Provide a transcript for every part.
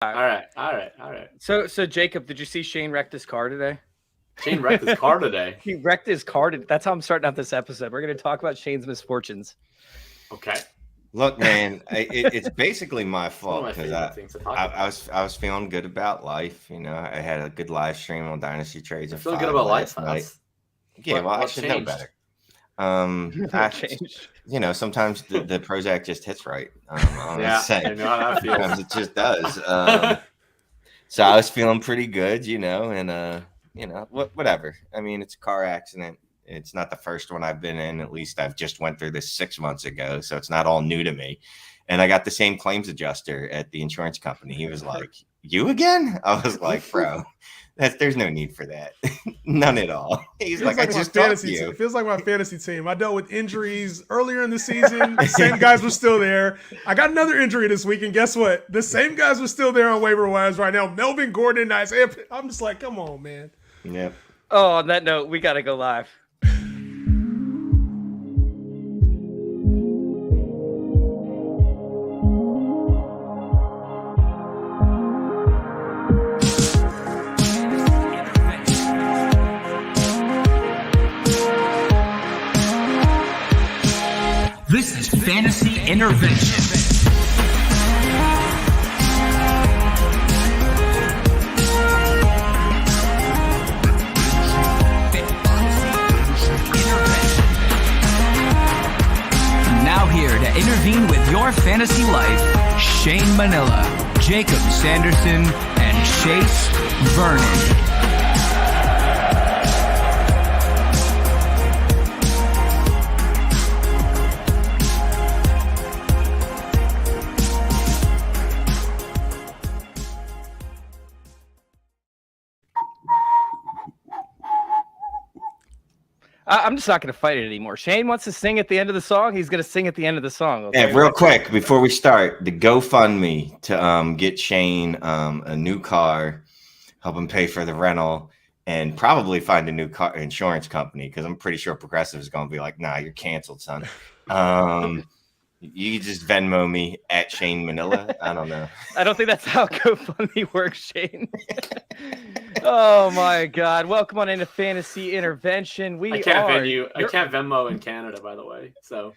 All right. So Jacob, did you see Shane wrecked his car today? Shane wrecked his car today. He wrecked his car. That's how I'm starting out this episode. We're going to talk about Shane's misfortunes. Okay. Look, man, it's basically my fault because I was feeling good about life. You know, I had a good live stream on Dynasty Trades. Feeling good about life. I should know better. You know, sometimes the Prozac just hits right. I know how that feels. Sometimes it just does. So I was feeling pretty good, you know, and you know, whatever. I mean, it's a car accident. It's not the first one I've been in. At least I've just went through this 6 months ago, so it's not all new to me. And I got the same claims adjuster at the insurance company. He was like, "You again?" I was like, "Bro, there's no need for that. None at all." He's like, "I just talked to you." It feels like my fantasy team. I dealt with injuries earlier in the season. The same guys were still there. I got another injury this week, and guess what? The same guys were still there on waiver wires right now. Melvin Gordon, Isaiah. I'm just like, come on, man. Yeah. Oh, on that note, we got to go live. This is Fantasy Intervention. Now here to intervene with your fantasy life, Shane Manila, Jakob Sanderson, and Chase Vernon. I'm just not going to fight it anymore. Shane wants to sing at the end of the song. He's going to sing at the end of the song. Okay? Yeah, real quick before we start, the GoFundMe to get Shane a new car, help him pay for the rental, and probably find a new car insurance company because I'm pretty sure Progressive is going to be like, "Nah, you're canceled, son." You just Venmo me at Shane Manila. I don't know. I don't think that's how GoFundMe works, Shane. Oh my God! Welcome on into Fantasy Intervention. I can't Venmo in Canada, by the way. So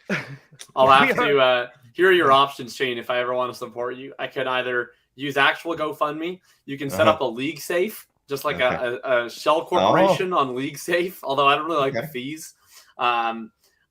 I'll have to. Here are your options, Shane. If I ever want to support you, I could either use actual GoFundMe. You can set up a league safe, just like a shell corporation on league safe. Although I don't really like the fees.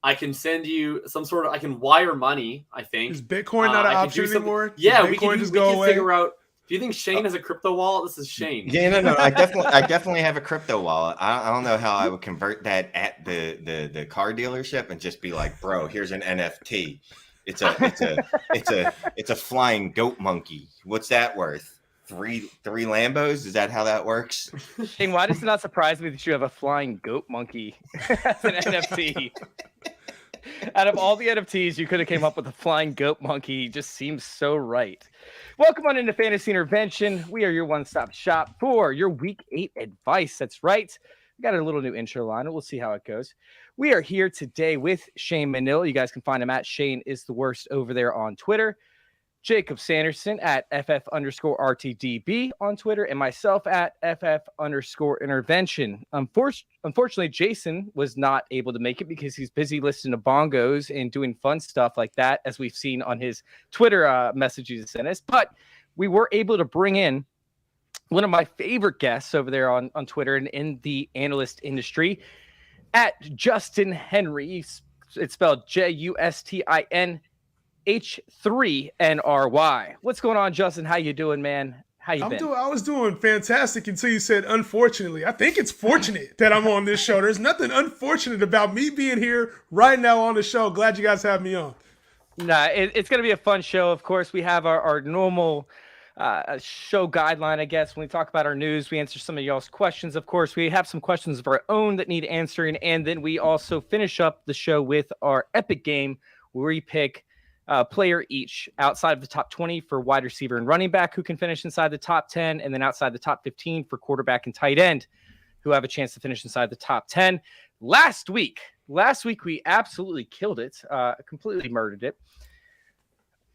I can send you some sort of. I can wire money. I think is Bitcoin not an option anymore? Yeah, we can figure out. Do you think Shane has a crypto wallet? This is Shane. Yeah, no. I definitely have a crypto wallet. I don't know how I would convert that at the car dealership and just be like, "Bro, here's an NFT. It's a flying goat monkey. What's that worth? Three Lambos? Is that how that works?" Shane, why does it not surprise me that you have a flying goat monkey as an NFT? Out of all the NFTs, you could have came up with a flying goat monkey. Just seems so right. Welcome on into Fantasy Intervention. We are your one-stop shop for your Week 8 advice. That's right. We got a little new intro line. We'll see how it goes. We are here today with Shane Manila. You guys can find him at Shane is the worst over there on Twitter. Jakob Sanderson at FF_RTDB on Twitter, and myself at FF_intervention. Unfortunately, Jason was not able to make it because he's busy listening to bongos and doing fun stuff like that, as we've seen on his Twitter messages he sent us. But we were able to bring in one of my favorite guests over there on Twitter and in the analyst industry at Justin Henry. It's spelled JUSTIN H3NRY. What's going on, Justin? How you doing, man? How you been? I was doing fantastic until you said unfortunately. I think it's fortunate that I'm on this show. There's nothing unfortunate about me being here right now on the show. Glad you guys have me on. Nah, it's going to be a fun show. Of course, we have our normal show guideline, I guess. When we talk about our news, we answer some of y'all's questions. Of course, we have some questions of our own that need answering. And then we also finish up the show with our epic game where we pick player each outside of the top 20 for wide receiver and running back who can finish inside the top 10, and then outside the top 15 for quarterback and tight end who have a chance to finish inside the top 10. Last week we absolutely killed it, completely murdered it.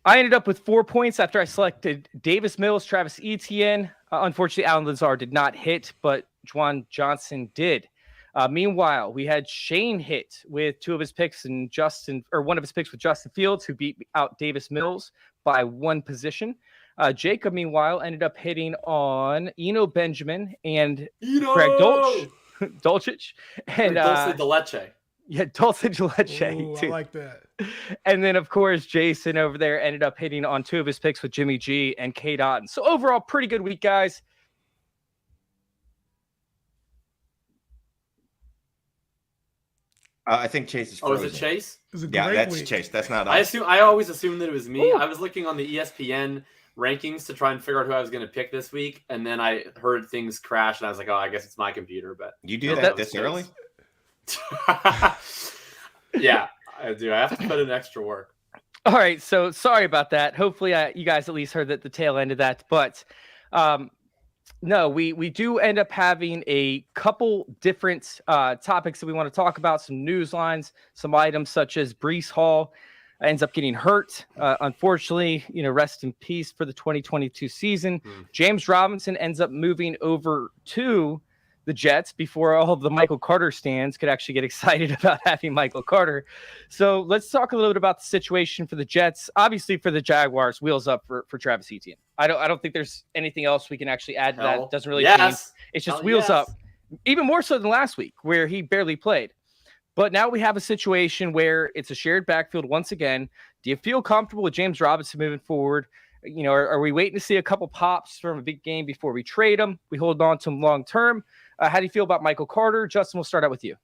I ended up with 4 points after I selected Davis Mills, Travis Etienne. Unfortunately, Alan Lazar did not hit, but Juwan Johnson did. Meanwhile, we had Shane hit with two of his picks and one of his picks with Justin Fields, who beat out Davis Mills by 1 position. Jacob, meanwhile, ended up hitting on Eno Benjamin and Greg Dulcich. And Dulce de Leche. Yeah, Dulce de Leche. Ooh, too. I like that. And then, of course, Jason over there ended up hitting on 2 of his picks with Jimmy G and K. Dotton. So overall, pretty good week, guys. I think Chase is frozen. Is it Chase? It was a Yeah, great that's week. Chase. That's not us. I always assumed that it was me. Ooh. I was looking on the ESPN rankings to try and figure out who I was going to pick this week, and then I heard things crash, and I was like, "Oh, I guess it's my computer." But You do no, that was this early? Yeah, I do. I have to put in extra work. All right, so sorry about that. Hopefully, you guys at least heard the tail end of that. But no, we do end up having a couple different topics that we want to talk about, some news lines, some items such as Breece Hall ends up getting hurt. Unfortunately, rest in peace for the 2022 season. James Robinson ends up moving over to the Jets before all of the Michael Carter stands could actually get excited about having Michael Carter. So let's talk a little bit about the situation for the Jets. Obviously, for the Jaguars, wheels up for Travis Etienne. I don't think there's anything else we can actually add to that. It doesn't really change. It's just wheels up, even more so than last week where he barely played. But now we have a situation where it's a shared backfield once again. Do you feel comfortable with James Robinson moving forward? Are we waiting to see a couple pops from a big game before we trade him? We hold on to him long term. How do you feel about Michael Carter? Justin, we'll start out with you.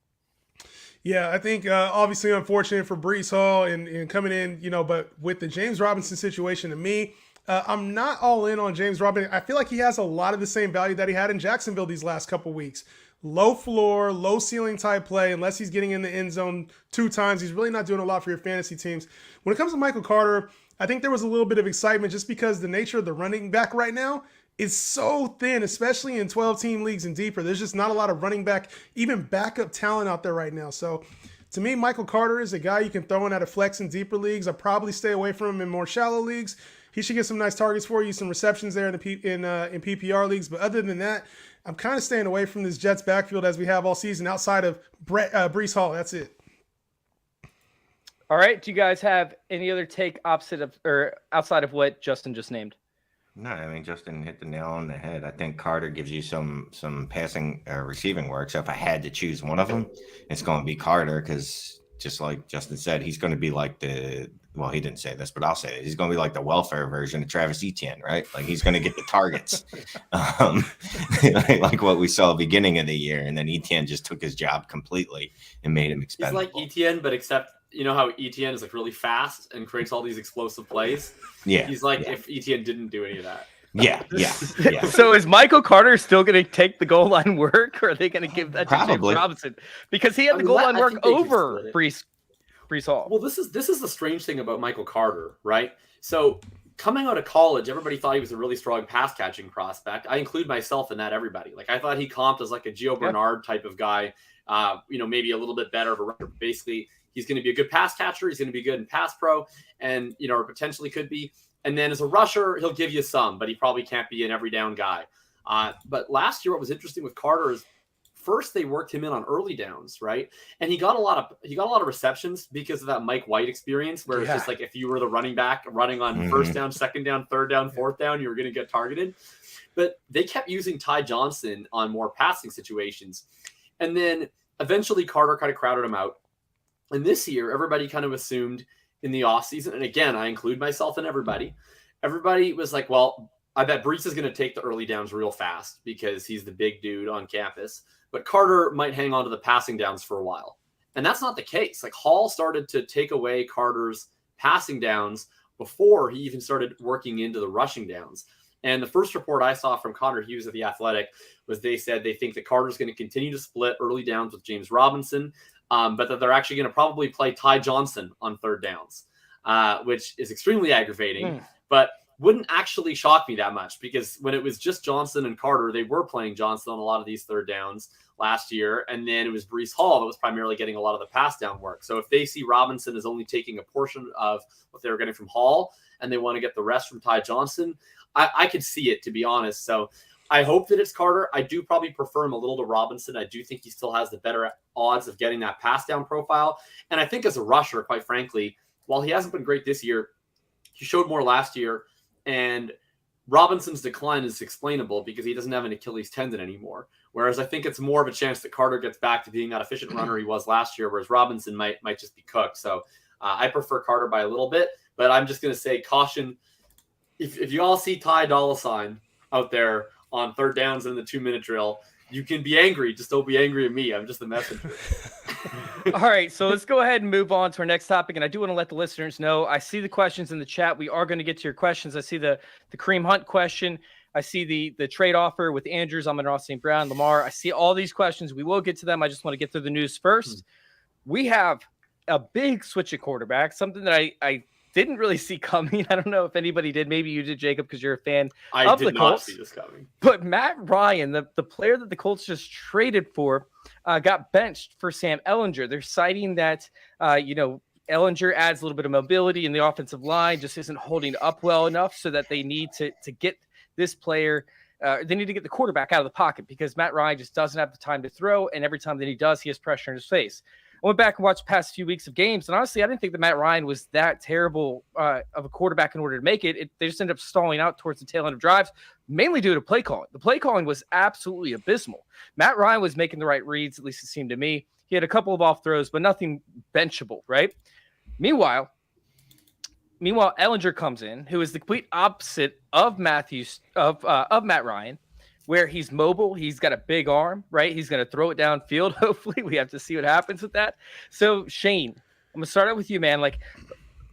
Yeah, I think obviously unfortunate for Breece Hall and coming in, but with the James Robinson situation, to me, I'm not all in on James Robinson. I feel like he has a lot of the same value that he had in Jacksonville these last couple weeks. Low floor, low ceiling type play. Unless he's getting in the end zone 2 times, he's really not doing a lot for your fantasy teams. When it comes to Michael Carter, I think there was a little bit of excitement just because the nature of the running back right now is so thin, especially in 12-team leagues and deeper. There's just not a lot of running back, even backup talent out there right now. So to me, Michael Carter is a guy you can throw in at a flex in deeper leagues. I'd probably stay away from him in more shallow leagues. He should get some nice targets for you, some receptions there in PPR leagues. But other than that, I'm kind of staying away from this Jets backfield as we have all season outside of Breece Hall. That's it. All right. Do you guys have any other take outside of what Justin just named? No, I mean, Justin hit the nail on the head. I think Carter gives you some passing receiving work. So if I had to choose one of them, it's going to be Carter because just like Justin said, he's going to be like well, he didn't say this, but I'll say it. He's going to be like the welfare version of Travis Etienne, right? Like he's going to get the targets, like what we saw beginning of the year. And then Etienne just took his job completely and made him expendable. He's like Etienne, but except how Etienne is like really fast and creates all these explosive plays. Yeah. He's like if Etienne didn't do any of that. Yeah. So is Michael Carter still going to take the goal line work, or are they going to give that to James Robinson? Because he had the goal line work over Breece Hall. Well, this is the strange thing about Michael Carter, right? So coming out of college, everybody thought he was a really strong pass catching prospect. I include myself in that. Everybody, like I thought he comped as like a Gio Bernard type of guy. Maybe a little bit better of a record. Basically, he's going to be a good pass catcher. He's going to be good in pass pro, and or potentially could be. And then as a rusher, he'll give you some, but he probably can't be an every down guy. But last year, what was interesting with Carter is first they worked him in on early downs, right? And he got a lot of receptions because of that Mike White experience, where it's just like if you were the running back running on first down, second down, third down, fourth down, you were going to get targeted. But they kept using Ty Johnson on more passing situations, and then eventually Carter kind of crowded him out. And this year, everybody kind of assumed in the offseason, and again, I include myself in everybody was like, well, I bet Breece is going to take the early downs real fast because he's the big dude on campus. But Carter might hang on to the passing downs for a while. And that's not the case. Like Hall started to take away Carter's passing downs before he even started working into the rushing downs. And the first report I saw from Connor Hughes of The Athletic was they said they think that Carter's going to continue to split early downs with James Robinson, but that they're actually going to probably play Ty Johnson on third downs, which is extremely aggravating. But wouldn't actually shock me that much, because when it was just Johnson and Carter, they were playing Johnson on a lot of these third downs last year. And then it was Breece Hall that was primarily getting a lot of the pass down work. So if they see Robinson is only taking a portion of what they were getting from Hall and they want to get the rest from Ty Johnson, I could see it, to be honest. So I hope that it's Carter. I do probably prefer him a little to Robinson. I do think he still has the better odds of getting that pass down profile. And I think as a rusher, quite frankly, while he hasn't been great this year, he showed more last year. And Robinson's decline is explainable because he doesn't have an Achilles tendon anymore. Whereas I think it's more of a chance that Carter gets back to being that efficient runner he was last year, whereas Robinson might just be cooked. So I prefer Carter by a little bit, but I'm just going to say caution. If you all see Ty Dolla $ign out there on third downs in the 2-minute drill, you can be angry. Just don't be angry at me. I'm just the messenger. All right, so let's go ahead and move on to our next topic. And I do want to let the listeners know, I see the questions in the chat. We are going to get to your questions. I see the Kareem Hunt question. I see the trade offer with Andrews, Amon-Ra St. Brown, Lamar. I see all these questions. We will get to them. I just want to get through the news first. We have a big switch at quarterback, something that I didn't really see coming. I don't know if anybody did. Maybe you did, Jacob, because you're a fan of the Colts. I did not see this coming. But Matt Ryan, the player that the Colts just traded for, got benched for Sam Ehlinger. They're citing that, Ehlinger adds a little bit of mobility in the offensive line, just isn't holding up well enough, so that they need to get this player. They need to get the quarterback out of the pocket, because Matt Ryan just doesn't have the time to throw. And every time that he does, he has pressure in his face. I went back and watched the past few weeks of games, and honestly, I didn't think that Matt Ryan was that terrible of a quarterback in order to make it. They just ended up stalling out towards the tail end of drives, mainly due to play calling. The play calling was absolutely abysmal. Matt Ryan was making the right reads, at least it seemed to me. He had a couple of off throws, but nothing benchable, right? Meanwhile, Ehlinger comes in, who is the complete opposite of Matt Ryan, where he's mobile. He's got a big arm, right? He's going to throw it downfield. Hopefully we have to see what happens with that. So Shane, I'm going to start out with you, man. Like,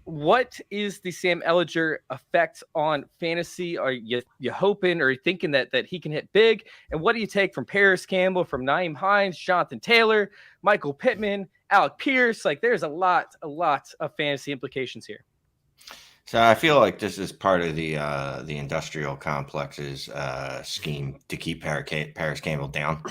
what is the Sam Ehlinger effect on fantasy? Are you hoping or thinking that he can hit big? And what do you take from Paris Campbell, from Nyheim Hines, Jonathan Taylor, Michael Pittman, Alec Pierce? Like, there's a lot of fantasy implications here. So I feel like this is part of the industrial complex's scheme to keep Paris Campbell down.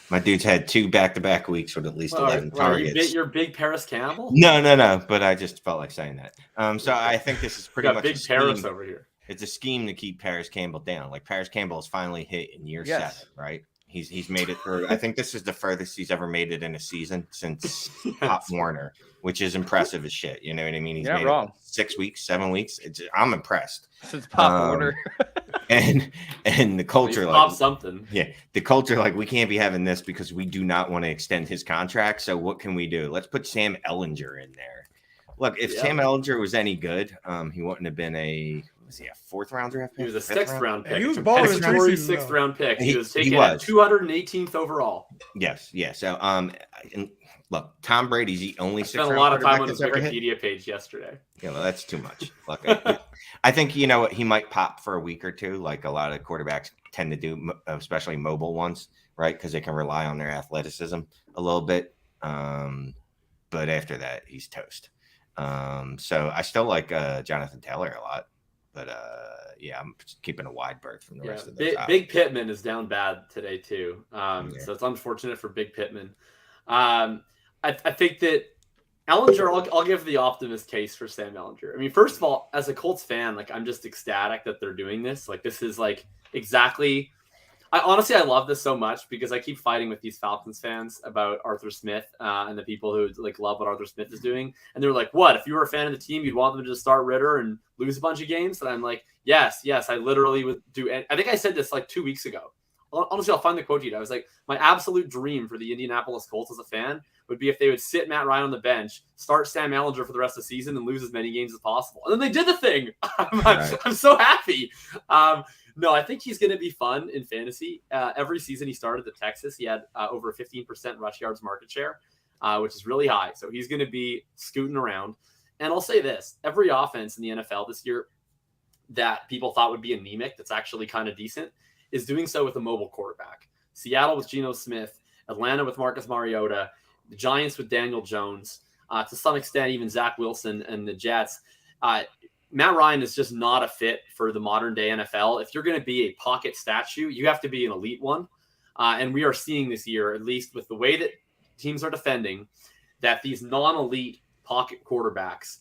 My dude's had 2 back-to-back weeks with at least 11 targets. You're big Paris Campbell? No. But I just felt like saying that. So I think this is pretty much big Paris over here. It's a scheme to keep Paris Campbell down. Like, Paris Campbell has finally hit in year 7, right? He's made it through. I think this is the furthest he's ever made it in a season since Pop Warner, which is impressive as shit. You know what I mean? He's made it 6 weeks, 7 weeks. I'm impressed. Since Pop Warner. and the culture, like something. Yeah, the culture, like, we can't be having this because we do not want to extend his contract. So what can we do? Let's put Sam Ehlinger in there. Look, if Sam Ehlinger was any good, he wouldn't have been a 4th-round draft pick? He was a 6th-round pick. He was balling in preseason. 6th-round pick. He was taken at 218th overall. Yes, yeah. So, and look, Tom Brady's the only 6th-round. Spent a lot of time on his Wikipedia page yesterday. Yeah, well, that's too much. Look, I think he might pop for a week or two, like a lot of quarterbacks tend to do, especially mobile ones, right? Because they can rely on their athleticism a little bit. But after that, he's toast. So I still like Jonathan Taylor a lot. But, I'm keeping a wide berth from the rest of the Big Pittman is down bad today, too. So it's unfortunate for Big Pittman. I think that Ehlinger, I'll give the optimist case for Sam Ehlinger. I mean, first of all, as a Colts fan, like, I'm just ecstatic that they're doing this. Like, this is, like, exactly – I love this so much because I keep fighting with these Falcons fans about Arthur Smith and the people who, like, love what Arthur Smith is doing. And they're like, what? If you were a fan of the team, you'd want them to just start Ritter and lose a bunch of games? And I'm like, yes, I literally would do – I think I said this, like, 2 weeks ago. Honestly, I'll find the quote to you. I was like, my absolute dream for the Indianapolis Colts as a fan would be if they would sit Matt Ryan on the bench, start Sam Ehlinger for the rest of the season, and lose as many games as possible. And then they did the thing. I'm so happy. No, I think he's going to be fun in fantasy. Every season he started at Texas, he had over 15% rush yards market share, which is really high. So he's going to be scooting around. And I'll say this, every offense in the NFL this year that people thought would be anemic, that's actually kind of decent, is doing so with a mobile quarterback. Seattle with Geno Smith, Atlanta with Marcus Mariota, the Giants with Daniel Jones, to some extent even Zach Wilson and the Jets. Matt Ryan is just not a fit for the modern day NFL. If you're going to be a pocket statue, you have to be an elite one. And we are seeing this year, at least with the way that teams are defending, that these non-elite pocket quarterbacks,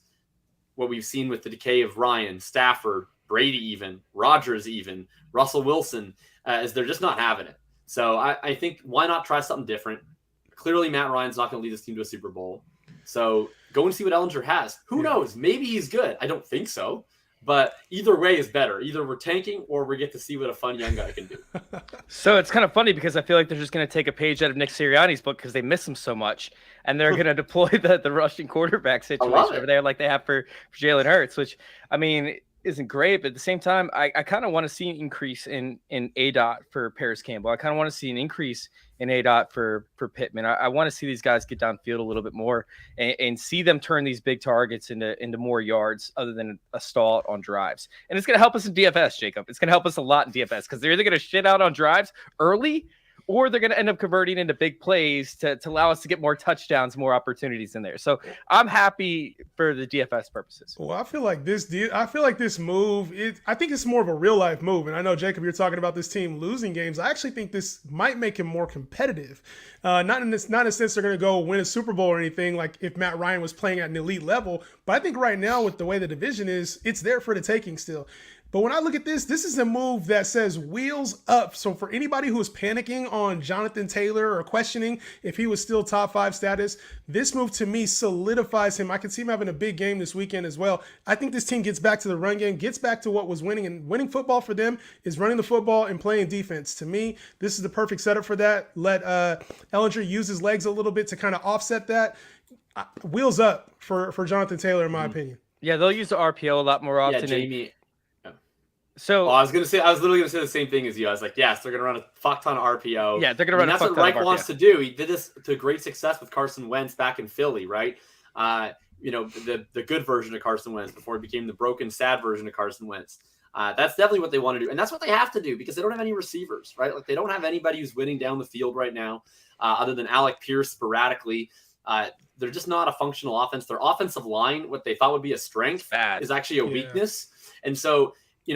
what we've seen with the decay of Ryan, Stafford, Brady even, Rodgers even, Russell Wilson, is they're just not having it. So I think why not try something different? Clearly, Matt Ryan's not going to lead this team to a Super Bowl. So go and see what Ehlinger has. Who knows? Maybe he's good. I don't think so. But either way is better. Either we're tanking or we get to see what a fun young guy can do. So it's kind of funny because I feel like they're just going to take a page out of Nick Sirianni's book because they miss him so much. And they're going to deploy the rushing quarterback situation over there like they have for Jalen Hurts, which, I mean, isn't great. But at the same time, I kind of want to see an increase in ADOT for Paris Campbell. I kind of want to see an increase in ADOT for Pittman. I want to see these guys get downfield a little bit more and see them turn these big targets into more yards other than a stall on drives. And it's going to help us in DFS, Jacob. It's going to help us a lot in DFS because they're either going to shit out on drives early or they're going to end up converting into big plays to allow us to get more touchdowns, more opportunities in there. So I'm happy for the DFS purposes. Well, I feel like this move, I think it's more of a real life move. And I know, Jacob, you're talking about this team losing games. I actually think this might make him more competitive. Not in a sense they're going to go win a Super Bowl or anything like if Matt Ryan was playing at an elite level. But I think right now with the way the division is, it's there for the taking still. But when I look at this is a move that says wheels up. So for anybody who is panicking on Jonathan Taylor or questioning if he was still top 5 status, this move to me solidifies him. I can see him having a big game this weekend as well. I think this team gets back to the run game, gets back to what was winning. And winning football for them is running the football and playing defense. To me, this is the perfect setup for that. Let Ehlinger use his legs a little bit to kind of offset that. Wheels up for Jonathan Taylor, in my opinion. Yeah, they'll use the RPO a lot more often. Yeah, Jamie. So I was literally gonna say the same thing as you. I was like, yes, they're gonna run a fuck ton of RPO. Yeah, they're gonna run a fuck ton of RPO. That's what Reich wants to do. He did this to great success with Carson Wentz back in Philly, right? The good version of Carson Wentz before he became the broken, sad version of Carson Wentz. That's definitely what they want to do, and that's what they have to do because they don't have any receivers, right? Like they don't have anybody who's winning down the field right now, other than Alec Pierce sporadically. They're just not a functional offense. Their offensive line, what they thought would be a strength, is actually a weakness, and so.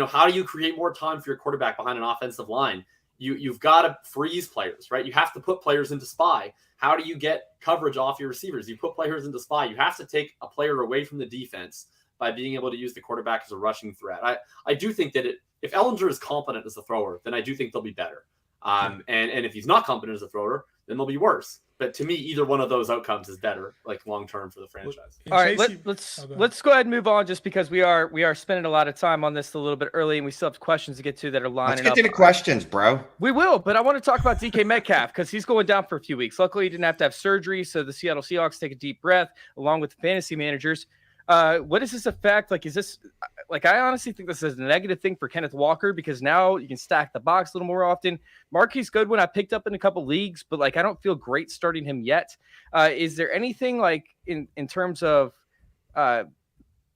How do you create more time for your quarterback behind an offensive line? You've got to freeze players, right? You have to put players into spy. How do you get coverage off your receivers? You put players into spy. You have to take a player away from the defense by being able to use the quarterback as a rushing threat. I do think that if Ehlinger is competent as a thrower, then I do think they'll be better. And if he's not competent as a thrower, then they'll be worse. But to me, either one of those outcomes is better, like long term for the franchise. All right, let's go ahead and move on, just because we are spending a lot of time on this a little bit early, and we still have questions to get to that are lining up. Let's get to the questions, bro. We will, but I want to talk about DK Metcalf because he's going down for a few weeks. Luckily, he didn't have to have surgery, so the Seattle Seahawks take a deep breath, along with the fantasy managers. What does this affect? Like, is this I honestly think this is a negative thing for Kenneth Walker because now you can stack the box a little more often. Marquise Goodwin, I picked up in a couple leagues, but I don't feel great starting him yet. Is there anything in terms of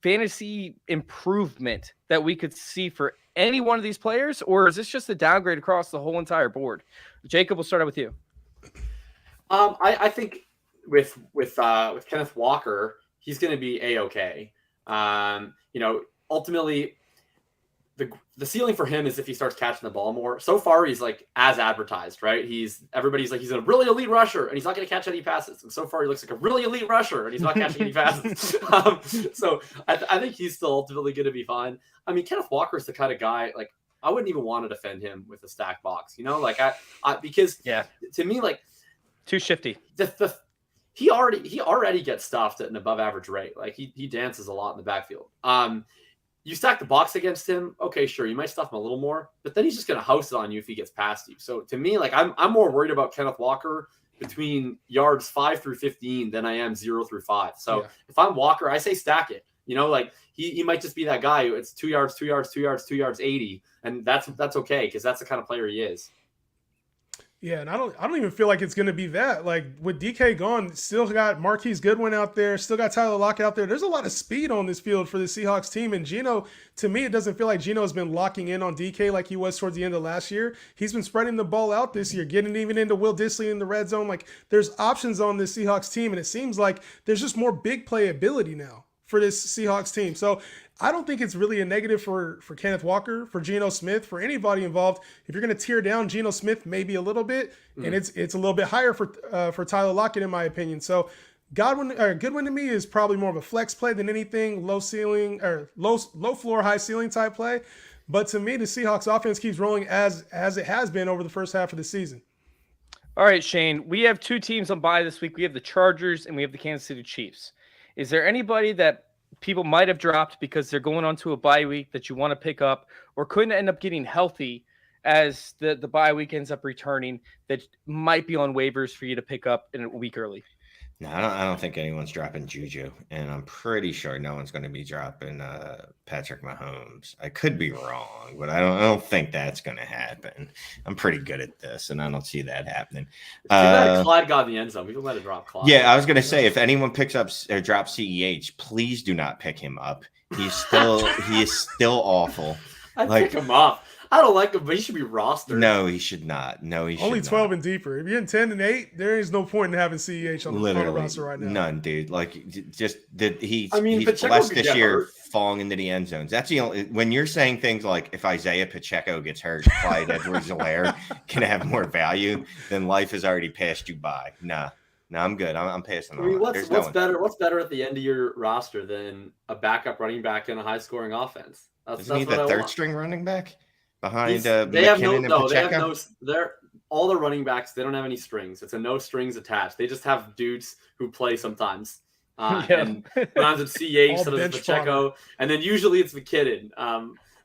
fantasy improvement that we could see for any one of these players, or is this just a downgrade across the whole entire board? Jacob, we'll start out with you. I think with Kenneth Walker, he's going to be A-okay. Ultimately, the ceiling for him is if he starts catching the ball more. So far, he's as advertised, right? Everybody's he's a really elite rusher, and he's not going to catch any passes. And so far, he looks like a really elite rusher, and he's not catching any passes. So I think he's still ultimately going to be fine. I mean, Kenneth Walker is the kind of guy I wouldn't even want to defend him with a stack box, because to me, too shifty. He already gets stuffed at an above average rate. He dances a lot in the backfield. You stack the box against him, okay, sure, you might stuff him a little more, but then he's just going to house it on you if he gets past you. So to me, I'm more worried about Kenneth Walker between yards 5 through 15 than I am 0 through 5. So if I'm Walker, I say stack it. He might just be that guy who it's 2 yards, 2 yards, 2 yards, 2 yards, 80, and that's okay because that's the kind of player he is. Yeah, and I don't even feel like it's going to be that. With DK gone, still got Marquise Goodwin out there, still got Tyler Lockett out there. There's a lot of speed on this field for the Seahawks team. And Geno, to me, it doesn't feel like Geno has been locking in on DK like he was towards the end of last year. He's been spreading the ball out this year, getting even into Will Dissly in the red zone. There's options on this Seahawks team, and it seems like there's just more big play ability now for this Seahawks team. So I don't think it's really a negative for Kenneth Walker, for Geno Smith, for anybody involved. If you're going to tear down Geno Smith maybe a little bit, and it's a little bit higher for Tyler Lockett, in my opinion. So Goodwin to me is probably more of a flex play than anything, low floor, high ceiling type play. But to me, the Seahawks offense keeps rolling as it has been over the first half of the season. All right, Shane, we have 2 teams on bye this week. We have the Chargers and we have the Kansas City Chiefs. Is there anybody that people might have dropped because they're going on to a bye week that you want to pick up, or couldn't end up getting healthy as the bye week ends up returning, that might be on waivers for you to pick up in a week early? No, I don't think anyone's dropping Juju, and I'm pretty sure no one's going to be dropping Patrick Mahomes. I could be wrong, but I don't think that's going to happen. I'm pretty good at this, and I don't see that happening. Clyde got in the end zone. We can let it drop Clyde. Yeah, I was going to say, if anyone picks up or drops CEH, please do not pick him up. He is still awful. I'd pick him up. I don't like him, but he should be rostered. No, he should not. No, he should Only 12 not. and deeper. If you're in 10 and 8, there is no point in having CEH on the roster right now. None, dude. Like, just he's Pacheco blessed could this get year hurt. falling into the end zones. That's the only, when you're saying things like, if Isaiah Pacheco gets hurt, Clyde Edwards-Helaire can have more value, then life has already passed you by. Nah, I'm good. I'm passing on. What's better at the end of your roster than a backup running back in a high scoring offense? Isn't he the third string running back behind they McKinnon have and Pacheco? they're all the running backs. They don't have any strings. It's a no strings attached. They just have dudes who play sometimes. And sometimes it's CH, sometimes it's Pacheco, and then usually it's McKinnon.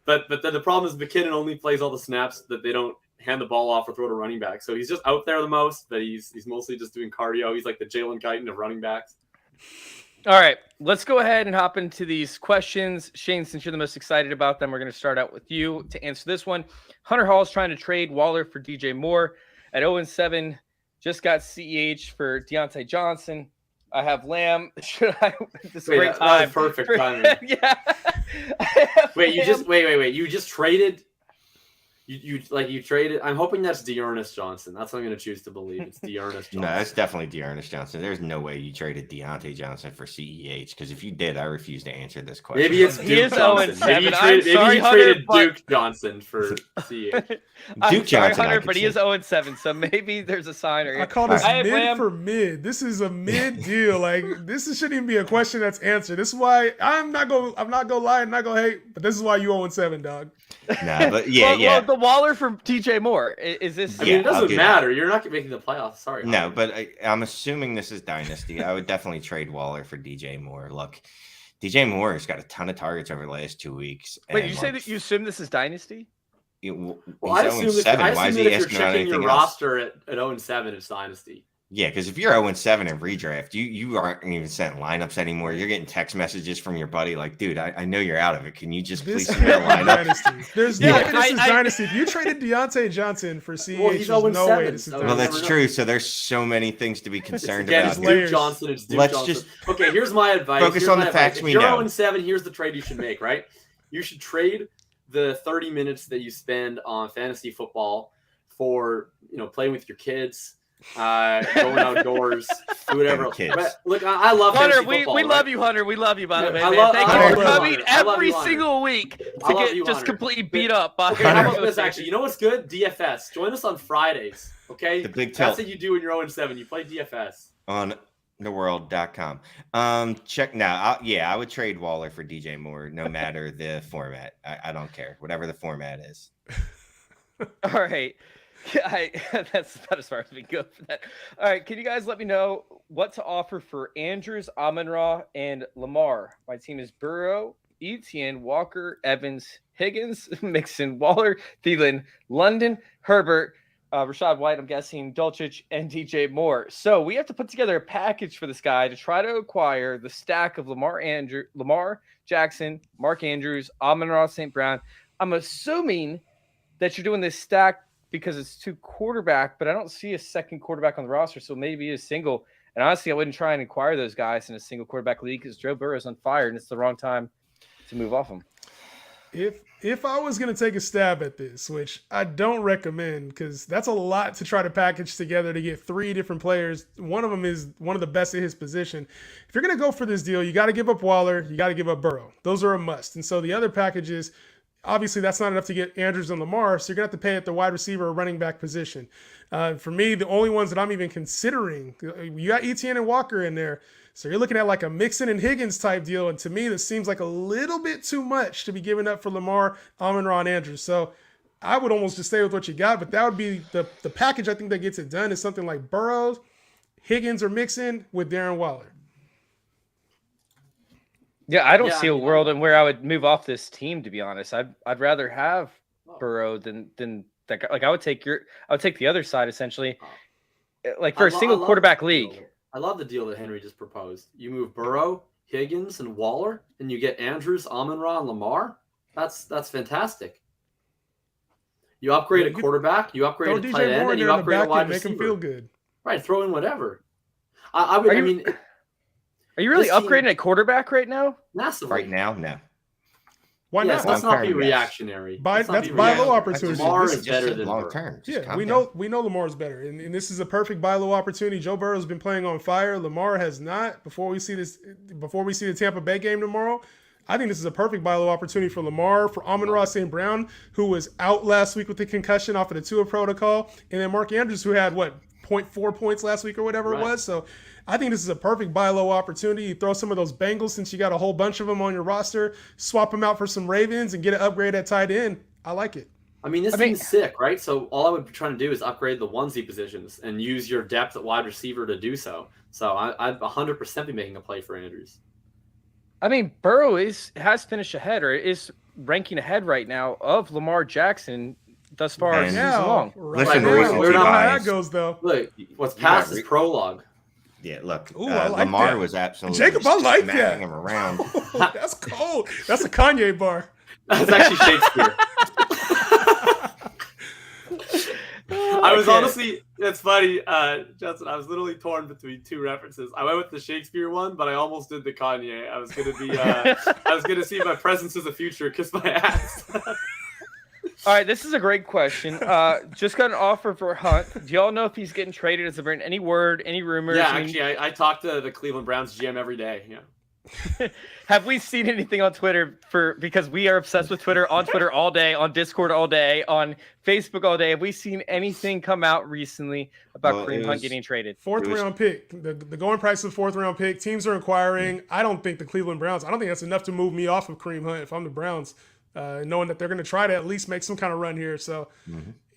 But then the problem is McKinnon only plays all the snaps that they don't hand the ball off or throw to running back. So he's just out there the most, but he's mostly just doing cardio. He's like the Jalen Guyton of running backs. All right, let's go ahead and hop into these questions. Shane, since you're the most excited about them, we're going to start out with you to answer this one. Hunter Hall is trying to trade Waller for DJ Moore at 0-7. Just got CEH for Deontay Johnson. I have Lamb. Should I? This is a great time. That was perfect timing. Yeah. Wait. You just traded. You traded. I'm hoping that's Dearness Johnson. That's what I'm going to choose to believe. It's Dearness Johnson. No, that's definitely Dearness Johnson. There's no way you traded Deontay Johnson for CEH, because if you did, I refuse to answer this question. Maybe it's Duke Johnson. Maybe you traded Duke Johnson for CEH. Duke Johnson, Hunter, but he is 0-7, so maybe there's a sign. I call this mid for mid. This is a mid deal. Like, this shouldn't even be a question that's answered. This is why I'm not gonna lie, I'm not gonna hate, but this is why you 0-7, dog. Nah, but yeah. Well, the Waller for DJ Moore. Is this? I mean, it doesn't matter. You're not making the playoffs. Sorry. No, but I'm assuming this is Dynasty. I would definitely trade Waller for DJ Moore. Look, DJ Moore has got a ton of targets over the last 2 weeks. Wait, you say that you assume this is Dynasty? Well, I assume that if you're checking your roster at 0-7, it's Dynasty. Yeah, because if you're 0-7 in redraft, you aren't even setting lineups anymore. You're getting text messages from your buddy like, dude, I know you're out of it. Can you just please submit a lineup? There's no way this is Dynasty. If you traded Deontay Johnson for CEH, there's no way this is Dynasty. Well, that's true. So there's so many things to be concerned about. It's Duke Johnson. It's Duke Johnson. Just okay, here's my advice. Focus on the facts we know. If you're 0-7, here's the trade you should make, right? You should trade the 30 minutes that you spend on fantasy football for, playing with your kids, going outdoors, do whatever. Look, I love Hunter. Football, we right? love you, Hunter. We love you, by the way. Thank you for coming every single week to get just Hunter. completely beat up. Okay, how about this? Actually, you know what's good? DFS. Join us on Fridays. Okay, the big That's what you do when you're 0-7. You play DFS on theworld.com. Check now. I would trade Waller for DJ Moore, no matter the format. I don't care, whatever the format is. All right. That's about as far as we go for that. All right, can you guys let me know what to offer for Andrews, Amon-Ra, and Lamar? My team is Burrow, Etienne, Walker, Evans, Higgins, Mixon, Waller, Thielen, London, Herbert, Rashad White, I'm guessing, Dulcich, and DJ Moore. So we have to put together a package for this guy to try to acquire the stack of Lamar Jackson, Mark Andrews, Amon-Ra, St. Brown. I'm assuming that you're doing this stack because it's 2 quarterback, but I don't see a second quarterback on the roster, so maybe a single. And honestly, I wouldn't try and acquire those guys in a single quarterback league because Joe Burrow's on fire, and it's the wrong time to move off him. If if I was going to take a stab at this, which I don't recommend because that's a lot to try to package together to get 3 different players. One of them is one of the best at his position. If you're going to go for this deal, you got to give up Waller, you got to give up Burrow. Those are a must. And so the other packages, obviously that's not enough to get Andrews and Lamar, so you're going to have to pay at the wide receiver or running back position. For me, the only ones that I'm even considering, you got Etienne and Walker in there. So you're looking at like a Mixon and Higgins type deal. And to me, this seems like a little bit too much to be giving up for Lamar, Amon-Ra, and Andrews. So I would almost just stay with what you got. But that would be the package I think that gets it done is something like Burrows, Higgins, or Mixon with Darren Waller. Yeah, I don't see a world in where I would move off this team, to be honest. I'd rather have Burrow than that guy. Like I would take the other side essentially. Like for a single quarterback league. I love the deal that Henry just proposed. You move Burrow, Higgins, and Waller, and you get Andrews, Amon-Ra, and Lamar. That's fantastic. You upgrade a quarterback, you upgrade a tight end, and you upgrade a wide receiver. Make him feel good. Right, throw in whatever. I would. Are you really upgrading a quarterback right now? Massively. Right now, no. Why not? Let's not be reactionary. That's buy low opportunity. Lamar is better than long term. Yeah, we know Lamar's better, and this is a perfect buy low opportunity. Joe Burrow's been playing on fire. Lamar has not. Before we see the Tampa Bay game tomorrow, I think this is a perfect buy low opportunity for Lamar, for Amon-Ra St. Brown, who was out last week with the concussion off of the Tua protocol, and then Mark Andrews, who had 0.4 points last week or whatever it was. So I think this is a perfect buy low opportunity. You throw some of those Bengals, since you got a whole bunch of them on your roster, swap them out for some Ravens and get an upgrade at tight end. I like it. I mean, this team's sick, right? So all I would be trying to do is upgrade the onesie positions and use your depth at wide receiver to do so. So I'd 100% be making a play for Andrews. I mean, Burrow has finished ahead or is ranking ahead right now of Lamar Jackson thus far as season long. Listen, where that goes though. Look, what's past is prologue. Yeah, look, I like Lamar that. was absolutely Jacob, I like that. smacking him around. That's cold. That's a Kanye bar. That's actually Shakespeare. I was honestly, it's funny, Justin, I was literally torn between 2 references. I went with the Shakespeare one, but I almost did the Kanye. I was gonna see my presence as a future kiss my ass. All right, this is a great question. Just got an offer for Hunt. Do y'all know if he's getting traded? Has there been any word, any rumors? Yeah, actually, I talk to the Cleveland Browns GM every day. Yeah. Have we seen anything on Twitter because we are obsessed with Twitter, on Twitter all day, on Discord all day, on Facebook all day? Have we seen anything come out recently about Kareem Hunt getting traded? Fourth round pick. The going price of the 4th round pick. Teams are inquiring. I don't think the Cleveland Browns, I don't think that's enough to move me off of Kareem Hunt if I'm the Browns. Knowing that they're going to try to at least make some kind of run here. So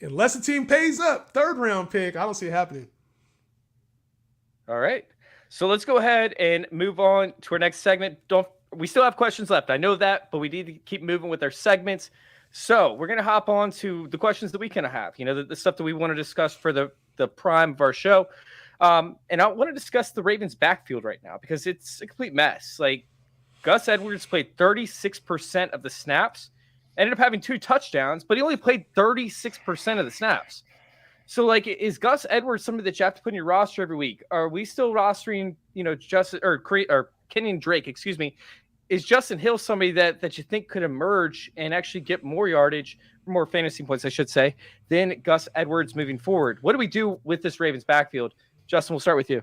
unless the team pays up, 3rd round pick, I don't see it happening. All right. So let's go ahead and move on to our next segment. We still have questions left. I know that, but we need to keep moving with our segments. So we're going to hop on to the questions that we kind of have, the stuff that we want to discuss for the prime of our show. And I want to discuss the Ravens backfield right now because it's a complete mess. Like, Gus Edwards played 36% of the snaps, ended up having 2 touchdowns, but he only played 36% of the snaps. So, like, is Gus Edwards somebody that you have to put in your roster every week? Are we still rostering, Justin or Kenyon Drake? Excuse me. Is Justin Hill somebody that you think could emerge and actually get more yardage, more fantasy points, I should say, than Gus Edwards moving forward? What do we do with this Ravens backfield? Justin, we'll start with you.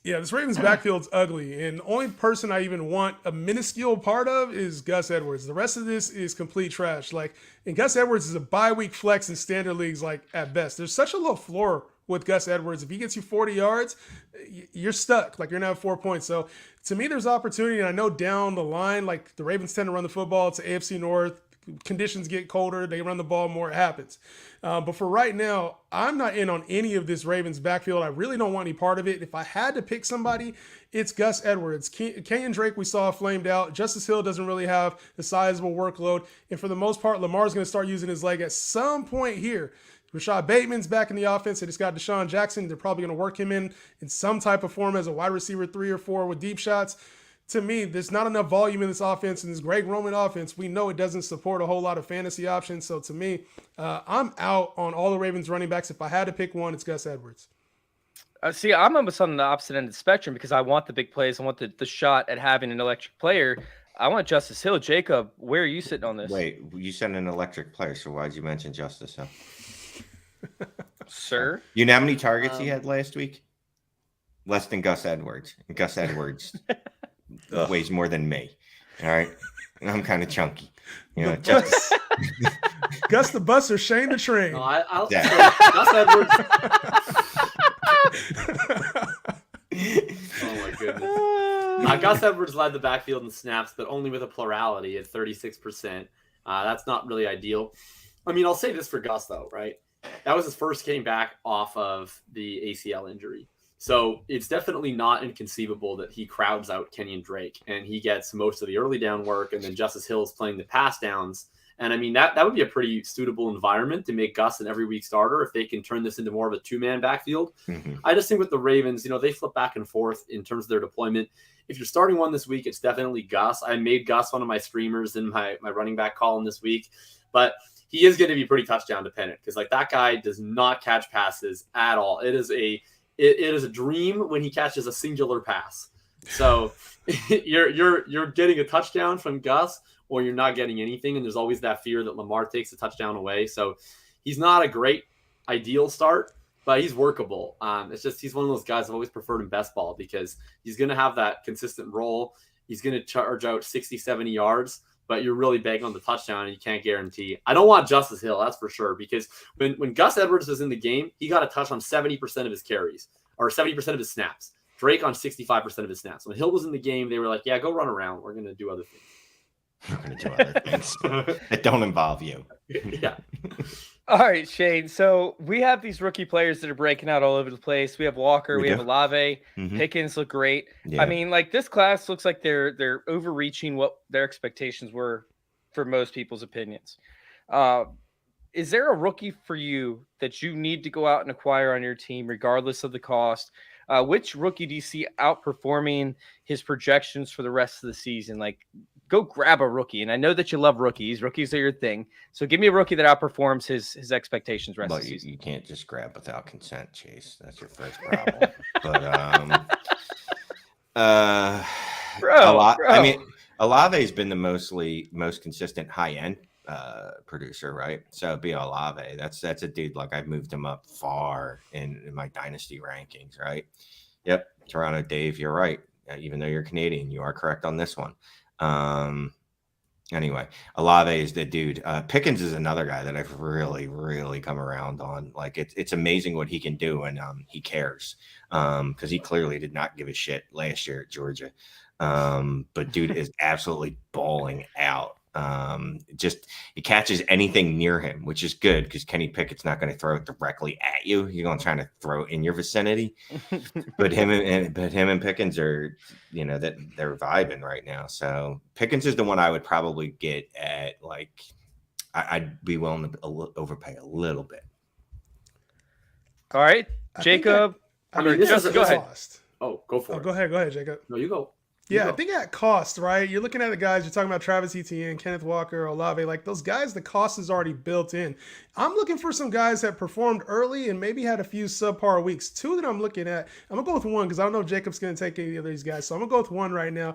Yeah, this Ravens backfield's ugly, and the only person I even want a minuscule part of is Gus Edwards. The rest of this is complete trash. And Gus Edwards is a bye-week flex in standard leagues, at best. There's such a low floor with Gus Edwards. If he gets you 40 yards, you're stuck. You're going to have 4 points. So, to me, there's opportunity, and I know down the line, the Ravens tend to run the football. It's AFC North. Conditions get colder. They run the ball more. It happens. But for right now, I'm not in on any of this Ravens backfield. I really don't want any part of it. If I had to pick somebody, it's Gus Edwards. Kenyon Drake, we saw flamed out. Justice Hill doesn't really have the sizable workload. And for the most part, Lamar's going to start using his leg at some point here. Rashad Bateman's back in the offense. They just got Deshaun Jackson. They're probably going to work him in some type of form as a wide receiver 3 or 4 with deep shots. To me, there's not enough volume in this offense, and this Greg Roman offense, we know it doesn't support a whole lot of fantasy options. So to me, I'm out on all the Ravens running backs. If I had to pick one, it's Gus Edwards. See, I'm almost on the opposite end of the spectrum because I want the big plays. I want the shot at having an electric player. I want Justice Hill. Jacob, where are you sitting on this? Wait, you said an electric player, so why'd you mention Justice Hill? Sir? You know how many targets he had last week? Less than Gus Edwards. And Gus Edwards weighs more than me. All right? And I'm kind of chunky. You know, Justice. Gus the Buster, Shane the Train. No, I'll Yeah. say Gus Edwards. Oh my goodness. Gus Edwards led the backfield in snaps, but only with a plurality at 36%. That's not really ideal. I mean, I'll say this for Gus though, right? That was his first game back off of the ACL injury. So it's definitely not inconceivable that he crowds out Kenyon Drake and he gets most of the early down work, and then Justice Hill is playing the pass downs. And I mean, that would be a pretty suitable environment to make Gus an every week starter if they can turn this into more of a two-man backfield. Mm-hmm. I just think with the Ravens, they flip back and forth in terms of their deployment. If you're starting one this week, it's definitely Gus. I made Gus one of my streamers in my running back column this week, but he is going to be pretty touchdown dependent because like that guy does not catch passes at all. It is a dream when he catches a singular pass. So you're getting a touchdown from Gus, or you're not getting anything, and there's always that fear that Lamar takes a touchdown away. So he's not a great ideal start, but he's workable. It's just he's one of those guys I've always preferred in best ball because he's going to have that consistent role. He's going to charge out 60, 70 yards, but you're really banking on the touchdown, and you can't guarantee. I don't want Justice Hill, that's for sure, because when Gus Edwards was in the game, he got a touch on 70% of his carries, or 70% of his snaps. Drake on 65% of his snaps. When Hill was in the game, they were like, yeah, go run around. We're going to do other things. We're going to do other things that don't involve you. Yeah. All right, Shane. So we have these rookie players that are breaking out all over the place. We have Walker, we have Olave, Pickens look great. Yeah. I mean, like this class looks like they're overreaching what their expectations were for most people's opinions. Is there a rookie for you that you need to go out and acquire on your team, regardless of the cost? Which rookie do you see outperforming his projections for the rest of the season? Like, go grab a rookie. And I know that you love rookies. Rookies are your thing. So give me a rookie that outperforms his expectations rest of the season. You can't just grab without consent, Chase. That's your first problem. But I mean, Olave's been the most consistent high-end producer, right? So it'd be Olave. That's a dude, like I've moved him up far in my dynasty rankings, right? Yep. Toronto Dave, you're right. Even though you're Canadian, you are correct on this one. Anyway, Olave is the dude. Pickens is another guy that I've really, really come around on. Like it's amazing what he can do, and he cares because he clearly did not give a shit last year at Georgia. But dude is absolutely balling out. Just he catches anything near him, which is good because Kenny Pickett's not going to throw it directly at you. He's going to try to throw it in your vicinity. But him and Pickens are, that they're vibing right now. So Pickens is the one I would probably get at. Like, I'd be willing to overpay a little bit. All right, Jacob. I mean, this is go ahead. Cost. Oh, go for it. Go ahead, Jacob. No, you go. Yeah, I think at cost, right? You're looking at the guys, you're talking about Travis Etienne, Kenneth Walker, Olave, like those guys, the cost is already built in. I'm looking for some guys that performed early and maybe had a few subpar weeks. Two that I'm looking at, I'm going to go with one because I don't know if Jacob's going to take any of these guys. So I'm going to go with one right now.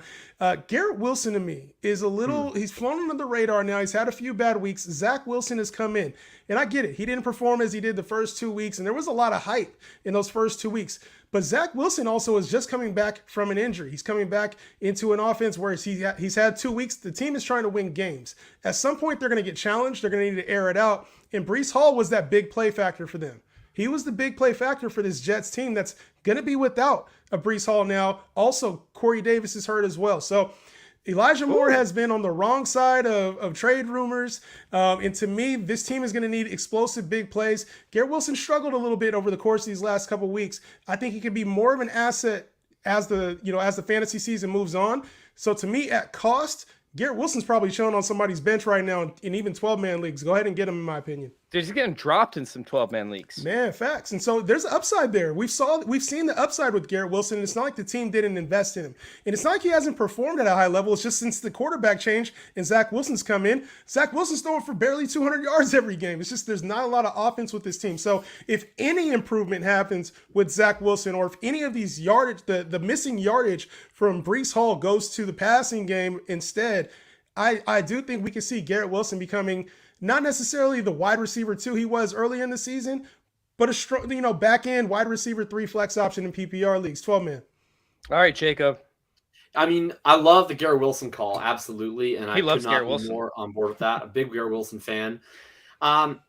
Garrett Wilson to me is a little, he's flown under the radar now. He's had a few bad weeks. Zach Wilson has come in. And I get it. He didn't perform as he did the first 2 weeks. And there was a lot of hype in those first 2 weeks. But Zach Wilson also is just coming back from an injury. He's coming back into an offense where he's had 2 weeks. The team is trying to win games. At some point, they're going to get challenged. They're going to need to air it out. And Breece Hall was that big play factor for them. He was the big play factor for this Jets team that's going to be without a Breece Hall now. Also, Corey Davis is hurt as well. So Elijah Moore has been on the wrong side of trade rumors. And to me, this team is going to need explosive big plays. Garrett Wilson struggled a little bit over the course of these last couple of weeks. I think he could be more of an asset as the fantasy season moves on. So to me, at cost, Garrett Wilson's probably showing on somebody's bench right now in even 12-man leagues. Go ahead and get him, in my opinion. They're just getting dropped in some 12-man leagues. Man, facts. And so there's an upside there. We've seen the upside with Garrett Wilson. And it's not like the team didn't invest in him. And it's not like he hasn't performed at a high level. It's just since the quarterback change and Zach Wilson's come in, Zach Wilson's throwing for barely 200 yards every game. It's just there's not a lot of offense with this team. So if any improvement happens with Zach Wilson, or if any of these yardage, the missing yardage from Breece Hall goes to the passing game instead, I do think we can see Garrett Wilson becoming not necessarily the wide receiver 2 he was early in the season, but a strong, back end wide receiver 3 flex option in PPR leagues, 12-man. All right, Jacob. I mean, I love the Garrett Wilson call, absolutely, and I loves could not Garrett be Wilson. more on board with that. A big Garrett Wilson fan. I'll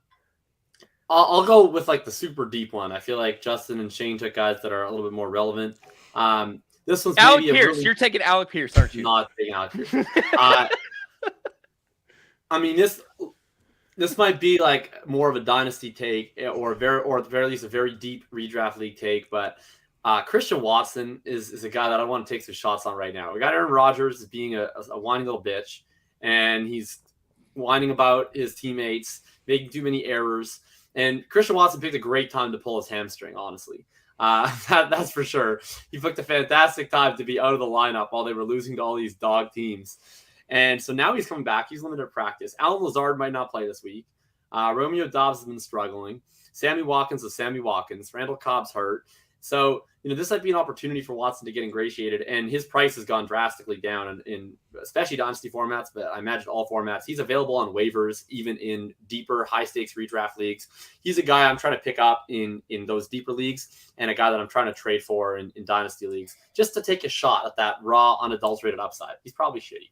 go with like the super deep one. I feel like Justin and Shane took guys that are a little bit more relevant. This was Alec maybe Pierce. really, You're taking Alec Pierce, aren't you? not taking Alec Pierce. I mean, this might be like more of a dynasty take, or at the very least a very deep redraft league take. But Christian Watson is a guy that I want to take some shots on right now. We got Aaron Rodgers as being a whiny little bitch, and he's whining about his teammates, making too many errors. And Christian Watson picked a great time to pull his hamstring, honestly. That's for sure. He picked a fantastic time to be out of the lineup while they were losing to all these dog teams. And so now he's coming back. He's limited practice. Alan Lazard might not play this week. Romeo Doubs has been struggling. Sammy Watkins is Sammy Watkins. Randall Cobb's hurt. So, this might be an opportunity for Watson to get ingratiated. And his price has gone drastically down in especially dynasty formats, but I imagine all formats. He's available on waivers, even in deeper, high-stakes redraft leagues. He's a guy I'm trying to pick up in those deeper leagues, and a guy that I'm trying to trade for in dynasty leagues, just to take a shot at that raw, unadulterated upside. He's probably shitty.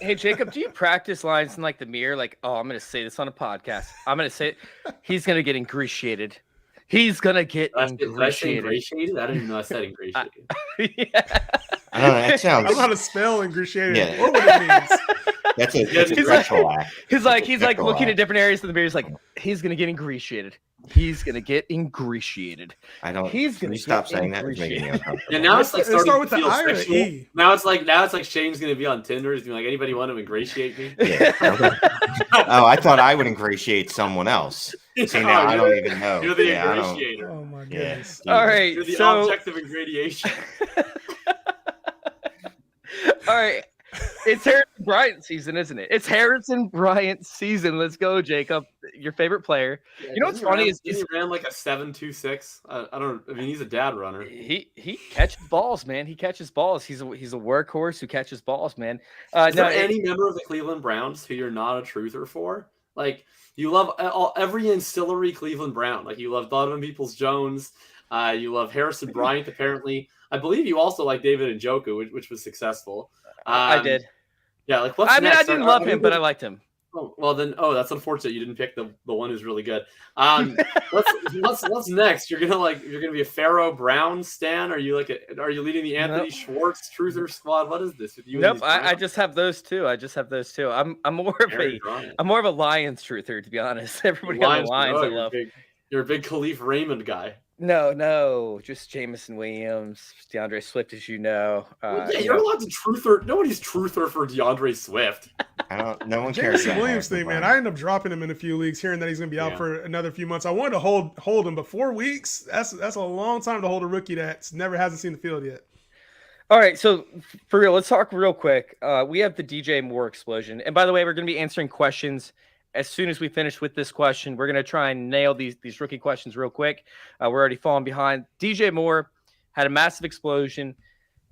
Hey, Jacob, do you practice lines in like the mirror? Like, oh, I'm going to say this on a podcast. I'm going to say it. He's going to get ingratiated. He's going to get ingratiated. Did I say ingratiated? I didn't even know I said ingratiated. Yeah. I don't know. That sounds. I don't know how to spell ingratiated Yeah. or what it means. That's a He's sexual act. He's like looking act. at different areas of the mirror. He's like, he's going to get ingratiated. He's going to get ingratiated. I don't. He's Can gonna you stop get saying that? It's making me ingratiated. uncomfortable. And now it's like Let's start starting with to the feel I or sexual. E. Now it's like Shane's going to be on Tinder. He's going to be like, anybody want to ingratiate me? Yeah. Oh, I thought I would ingratiate someone else. See, now I don't even know. You're the Yeah, I don't- ingratiator. Oh my Yeah. goodness. All right. You're the So, object of ingratiation. all right. It's Harrison Bryant season, isn't it? It's Harrison Bryant season. Let's go, Jacob. Your favorite player. You know what's funny is he ran like a 7.26. I mean, he's a dad runner. he catches balls, man. He catches balls. He's a workhorse who catches balls, man. Is there any member of the Cleveland Browns who you're not a truther for? Like, you love every ancillary Cleveland Brown. Like, you love Donovan Peoples-Jones. You love Harrison Bryant, apparently. I believe you also like David Njoku, which was successful. I did. Yeah, like what's I mean, next? I didn't love him, but I liked him. Oh, well, then, that's unfortunate. You didn't pick the one who's really good. What's next? You're gonna be a Pharaoh Brown stan? Are you leading the Anthony Schwartz truther squad? What is this with you? Nope, I just have those two. I'm more of a Lions truther, to be honest. Everybody on the Lions, I love. You're a big Khalif Raymond guy. No, just Jameson Williams, DeAndre Swift, as you know. You're allowed to truther. Nobody's truther for DeAndre Swift. No one cares. Jameson Williams thing, man. I ended up dropping him in a few leagues, hearing that he's going to be out for another few months. I wanted to hold him, but 4 weeks, that's a long time to hold a rookie that hasn't seen the field yet. All right, so for real, let's talk real quick. We have the DJ Moore explosion. And by the way, we're going to be answering questions as soon as we finish with this question. We're going to try and nail these rookie questions real quick. We're already falling behind. DJ Moore had a massive explosion.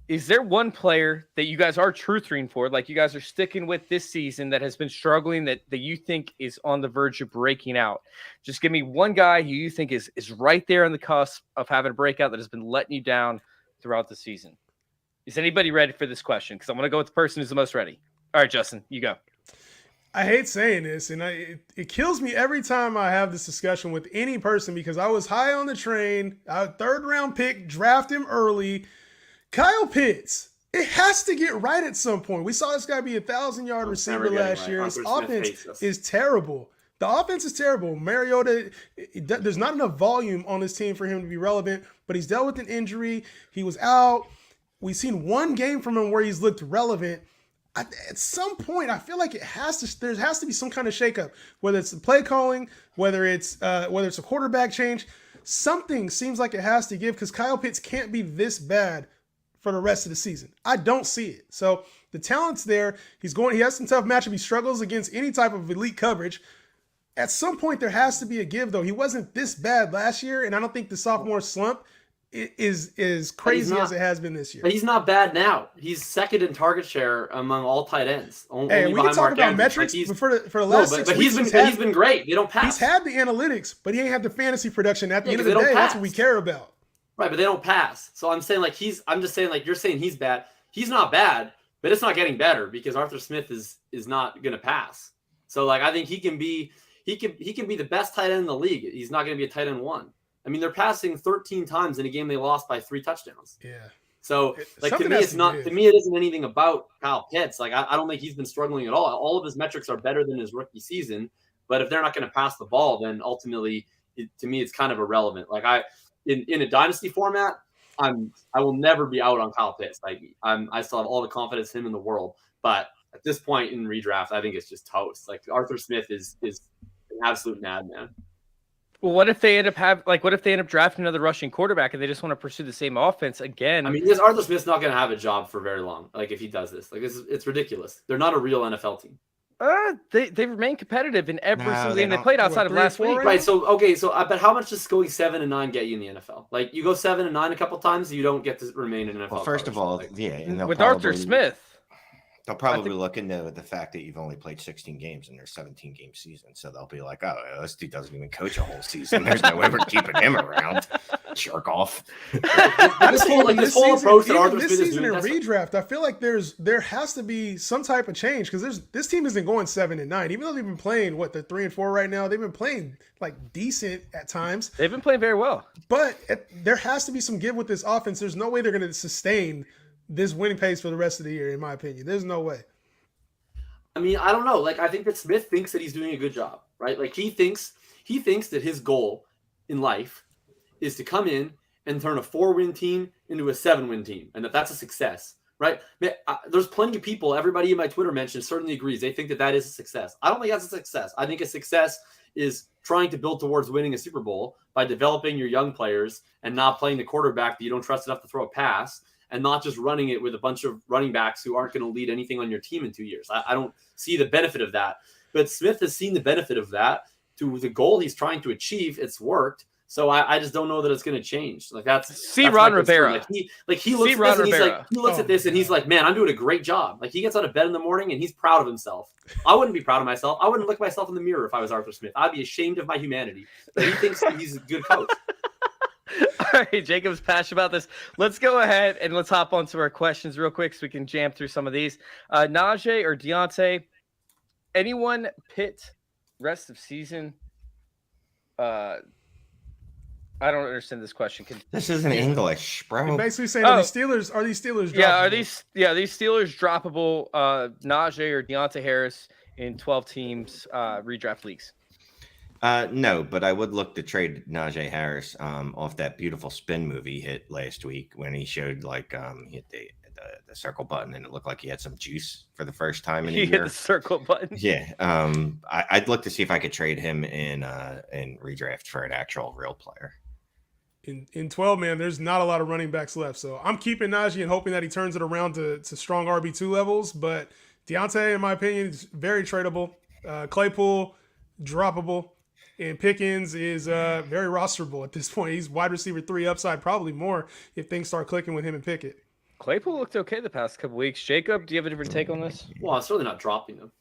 Is there one player that you guys are truthing for, like you guys are sticking with this season, that has been struggling, that you think is on the verge of breaking out? Just give me one guy who you think is right there on the cusp of having a breakout that has been letting you down throughout the season. Is anybody ready for this question? Because I'm going to go with the person who's the most ready. All right, Justin, you go. I hate saying this, and it kills me every time I have this discussion with any person, because I was high on the train. Third round pick, draft him early. Kyle Pitts. It has to get right at some point. We saw this guy be 1,000-yard receiver last year. His offense is terrible. The offense is terrible. Mariota, there's not enough volume on this team for him to be relevant, but he's dealt with an injury. He was out. We've seen one game from him where he's looked relevant. at some point, I feel like there has to be some kind of shakeup, whether it's the play calling, whether it's a quarterback change. Something seems like it has to give because Kyle Pitts can't be this bad for the rest of the season. I don't see it. So the talent's there. He has some tough matchup. He struggles against any type of elite coverage. At some point, there has to be a give, though. He wasn't this bad last year, and I don't think the sophomore slump is crazy as it has been this year. But he's not bad now. He's second in target share among all tight ends. Hey, we can talk about metrics for the last 6 weeks. He's been great. They don't pass. He's had the analytics, but he ain't had the fantasy production. At the end of the day, that's what we care about. Right, but they don't pass. So I'm saying I'm just saying you're saying he's bad. He's not bad, but it's not getting better because Arthur Smith is not going to pass. So I think he can be the best tight end in the league. He's not going to be a tight end 1. I mean, they're passing 13 times in a game they lost by 3 touchdowns. Yeah. So to me, it isn't anything about Kyle Pitts. I don't think he's been struggling at all. All of his metrics are better than his rookie season. But if they're not going to pass the ball, then ultimately, to me, it's kind of irrelevant. In a dynasty format, I will never be out on Kyle Pitts. I still have all the confidence in him in the world. But at this point in redraft, I think it's just toast. Arthur Smith is an absolute madman. Well, what if they end up drafting another rushing quarterback and they just want to pursue the same offense again? I mean, Arthur Smith's not going to have a job for very long. If he does this, it's ridiculous. They're not a real NFL team. They remain competitive in every single game they played outside of last week. Right. But how much does going 7-9 get you in the NFL? You go 7-9 a couple times, you don't get to remain in NFL. Well, first of all, and with Arthur Smith. They'll probably look into the fact that you've only played 16 games in their 17-game season. So they'll be like, oh, this dude doesn't even coach a whole season. There's no way we're keeping him around. Jerk off. This whole approach that Arthur Smith is doing. In redraft, I feel like there has to be some type of change because this team isn't going 7-9. Even though they've been playing, they're 3-4 right now. They've been playing decent at times. They've been playing very well. But there has to be some give with this offense. There's no way they're going to sustain this winning pace for the rest of the year, in my opinion. There's no way. I mean, I don't know. I think that Smith thinks that he's doing a good job, right? He thinks that his goal in life is to come in and turn a 4-win team into a 7-win team, and that's a success, right? There's plenty of people, everybody in my Twitter mention certainly agrees. They think that is a success. I don't think that's a success. I think a success is trying to build towards winning a Super Bowl by developing your young players and not playing the quarterback that you don't trust enough to throw a pass, and not just running it with a bunch of running backs who aren't going to lead anything on your team in 2 years. I don't see the benefit of that. But Smith has seen the benefit of that to the goal he's trying to achieve. It's worked. So I just don't know that it's going to change. That's Ron Rivera. He looks at this and he's like, man, I'm doing a great job. He gets out of bed in the morning and he's proud of himself. I wouldn't be proud of myself. I wouldn't look myself in the mirror if I was Arthur Smith. I'd be ashamed of my humanity. But he thinks he's a good coach. All right, Jacob's passionate about this. Let's go ahead and let's hop onto our questions real quick so we can jam through some of these. Najee or Deontay, anyone Pitt rest of season? I don't understand this question. This isn't English, bro. You're basically saying are these Steelers droppable? Yeah, these Steelers droppable? Najee or Deontay Harris in 12 teams redraft leagues. No, but I would look to trade Najee Harris off that beautiful spin move he hit last week when he showed he hit the circle button and it looked like he had some juice for the first time in a year. He hit the circle button. Yeah, I'd look to see if I could trade him in redraft for an actual real player. In 12, man, there's not a lot of running backs left, so I'm keeping Najee and hoping that he turns it around to strong RB2 levels. But Deontay, in my opinion, is very tradable. Claypool, droppable. And Pickens is very rosterable at this point. He's wide receiver 3 upside, probably more if things start clicking with him and Pickett. Claypool looked okay the past couple weeks. Jacob, do you have a different take on this? Well, it's really not dropping them.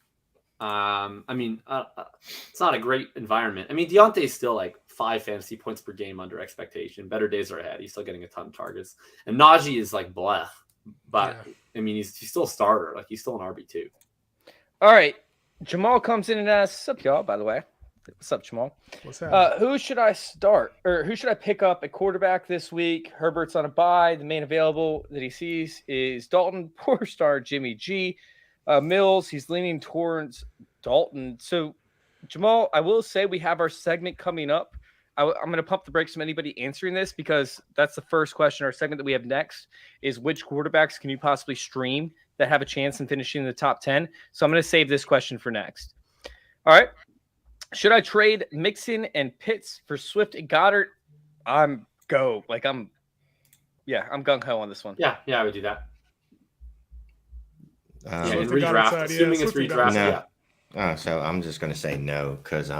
It's not a great environment. Deontay's still 5 fantasy points per game under expectation. Better days are ahead. He's still getting a ton of targets. And Najee is bleh. But, yeah. He's still a starter. He's still an RB2. All right. Jamal comes in and asks, what's up, y'all, by the way? What's up, Jamal? What's that? Who should I start or who should I pick up at quarterback this week? Herbert's on a bye. The main available that he sees is Dalton, poor star Jimmy G. Mills, he's leaning towards Dalton. So, Jamal, I will say we have our segment coming up I'm going to pump the brakes from anybody answering this because that's the first question. Our segment that we have next is which quarterbacks can you possibly stream that have a chance in finishing in the top 10? So I'm going to save this question for next. All right. Should I trade Mixon and Pitts for Swift and Goddard? I'm gung-ho on this one. Yeah, I would do that. Swift and Goddard Redraft, side, assuming yeah, it's Swift and Goddard redraft. side. Yeah. So I'm just going to say no because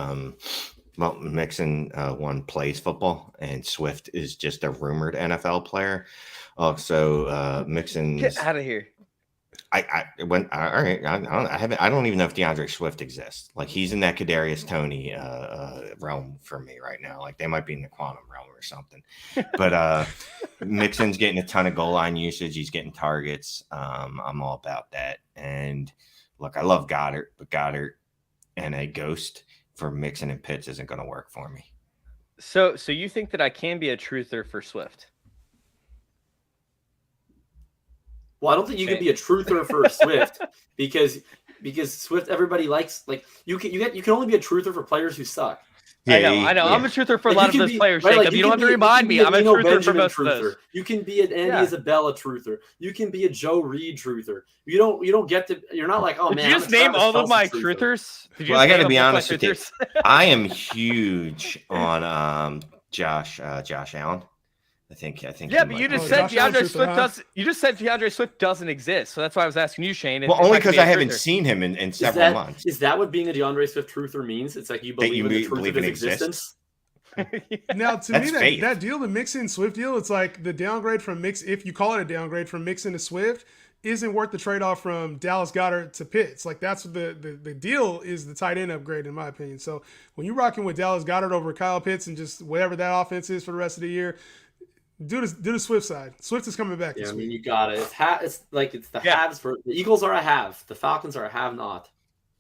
Mixon one plays football and Swift is just a rumored NFL player. Also, Mixon. Get out of here. I don't even know if DeAndre Swift exists. Like he's in that Kadarius Toney realm for me right now. Like they might be in the quantum realm or something. But Mixon's getting a ton of goal line usage. He's getting targets. I'm all about that. And look, I love Goddard, but Goddard and a ghost for Mixon and Pitts isn't going to work for me. So you think that I can be a truther for Swift? Well, I don't think you can be a truther for Swift because Swift, everybody likes. Like you can only be a truther for players who suck. I know. Yeah. I'm a truther for a lot of those players. Right, Jacob. You don't have to remind me. I'm a truther for most of those. You can be an Andy Isabella truther. You can be a Joe Reed truther. You don't get to. You're not like, oh man. Did you just name all of my truthers? Well, I got to be honest with you. I am huge on Josh Allen. I think. Yeah, but you just said DeAndre Swift does. You just said DeAndre Swift doesn't exist, so that's why I was asking you, Shane. Well, only because I haven't seen him in several months. Is that what being a DeAndre Swift truther means? It's like you believe in the truth of his existence. Now, to me, that deal, the Mixon Swift deal, it's like the downgrade from Mixon. If you call it a downgrade from Mixon to Swift, isn't worth the trade off from Dallas Goedert to Pitts. Like that's what the deal is. The tight end upgrade, in my opinion. So when you're rocking with Dallas Goedert over Kyle Pitts and just whatever that offense is for the rest of the year. Do the Swift side. Swift is coming back. Yeah, this week. you got it. It's the haves for the Eagles are a have. The Falcons are a have not.